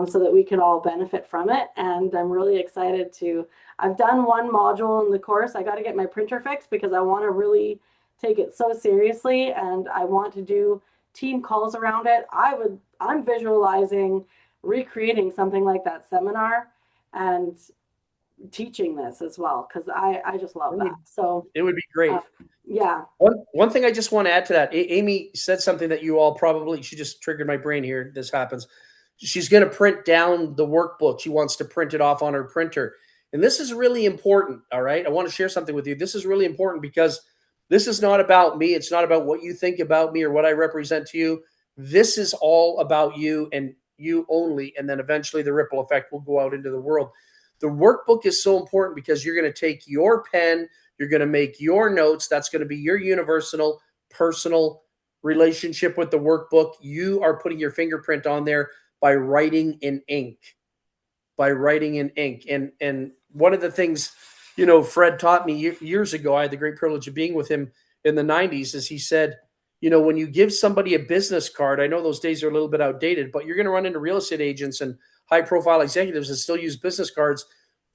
so that we can all benefit from it. And I'm really excited to, I've done one module in the course. I got to get my printer fixed because I want to really take it so seriously and I want to do team calls around it. I'm visualizing recreating something like that seminar and teaching this as well because I just love that. So It would be great. yeah. One thing I just want to add to that, Amy said something that you all probably, she just triggered my brain here. This happens. She's going to print down the workbook. She wants to print it off on her printer. And this is really important. All right. I want to share something with you. This is really important because this is not about me. It's not about what you think about me or what I represent to you. This is all about you and you only. And then eventually the ripple effect will go out into the world. The workbook is so important because you're going to take your pen, you're going to make your notes. That's going to be your universal, personal relationship with the workbook. You are putting your fingerprint on there by writing in ink. And one of the things, Fred taught me years ago, I had the great privilege of being with him in the 90s, is he said, when you give somebody a business card, I know those days are a little bit outdated, but you're going to run into real estate agents and high profile executives that still use business cards.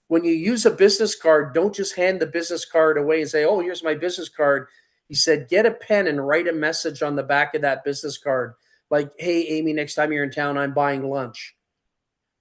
When you use a business card, don't just hand the business card away and say, oh, here's my business card. He said, get a pen and write a message on the back of that business card. Like, hey, Amy, next time you're in town, I'm buying lunch.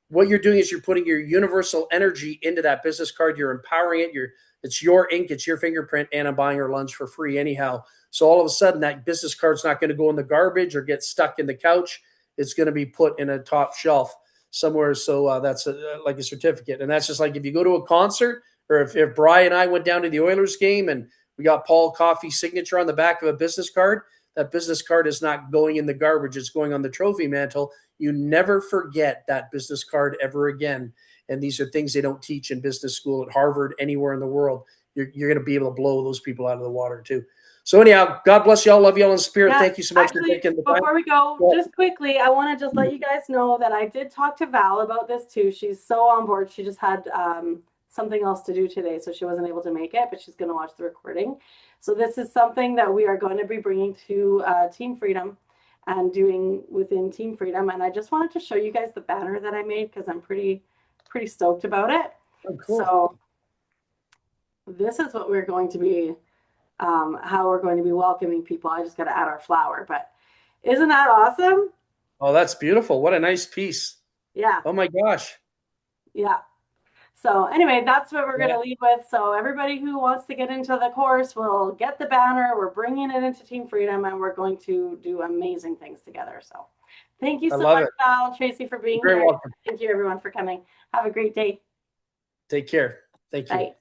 What you're doing is you're putting your universal energy into that business card. You're empowering it. It's your ink, it's your fingerprint, and I'm buying her lunch for free anyhow. So all of a sudden, that business card's not going to go in the garbage or get stuck in the couch. It's going to be put in a top shelf somewhere. So that's like a certificate. And that's just like if you go to a concert, or if Brian and I went down to the Oilers game and we got Paul Coffey's signature on the back of a business card, that business card is not going in the garbage. It's going on the trophy mantle. You never forget that business card ever again. And these are things they don't teach in business school at Harvard, anywhere in the world. You're going to be able to blow those people out of the water too. So anyhow, God bless y'all. Love y'all in spirit. Yeah, thank you so much actually, for taking the time. before we go, Yeah. just quickly, I want to just let you guys know that I did talk to Val about this too. She's so on board. She just had something else to do today, so she wasn't able to make it, but she's going to watch the recording. So this is something that we are going to be bringing to Team Freedom and doing within Team Freedom. And I just wanted to show you guys the banner that I made because I'm pretty stoked about it. Oh, cool. So this is what we're going to be, how we're going to be welcoming people. I just got to add our flower, but isn't that awesome? Oh, that's beautiful. What a nice piece. Yeah. Oh my gosh. Yeah. So anyway, that's what we're going to leave with. So everybody who wants to get into the course will get the banner. We're bringing it into Team Freedom and we're going to do amazing things together. So thank you so much, Val, Tracy, for being here. Welcome. Thank you everyone for coming. Have a great day. Take care. Thank you. Bye.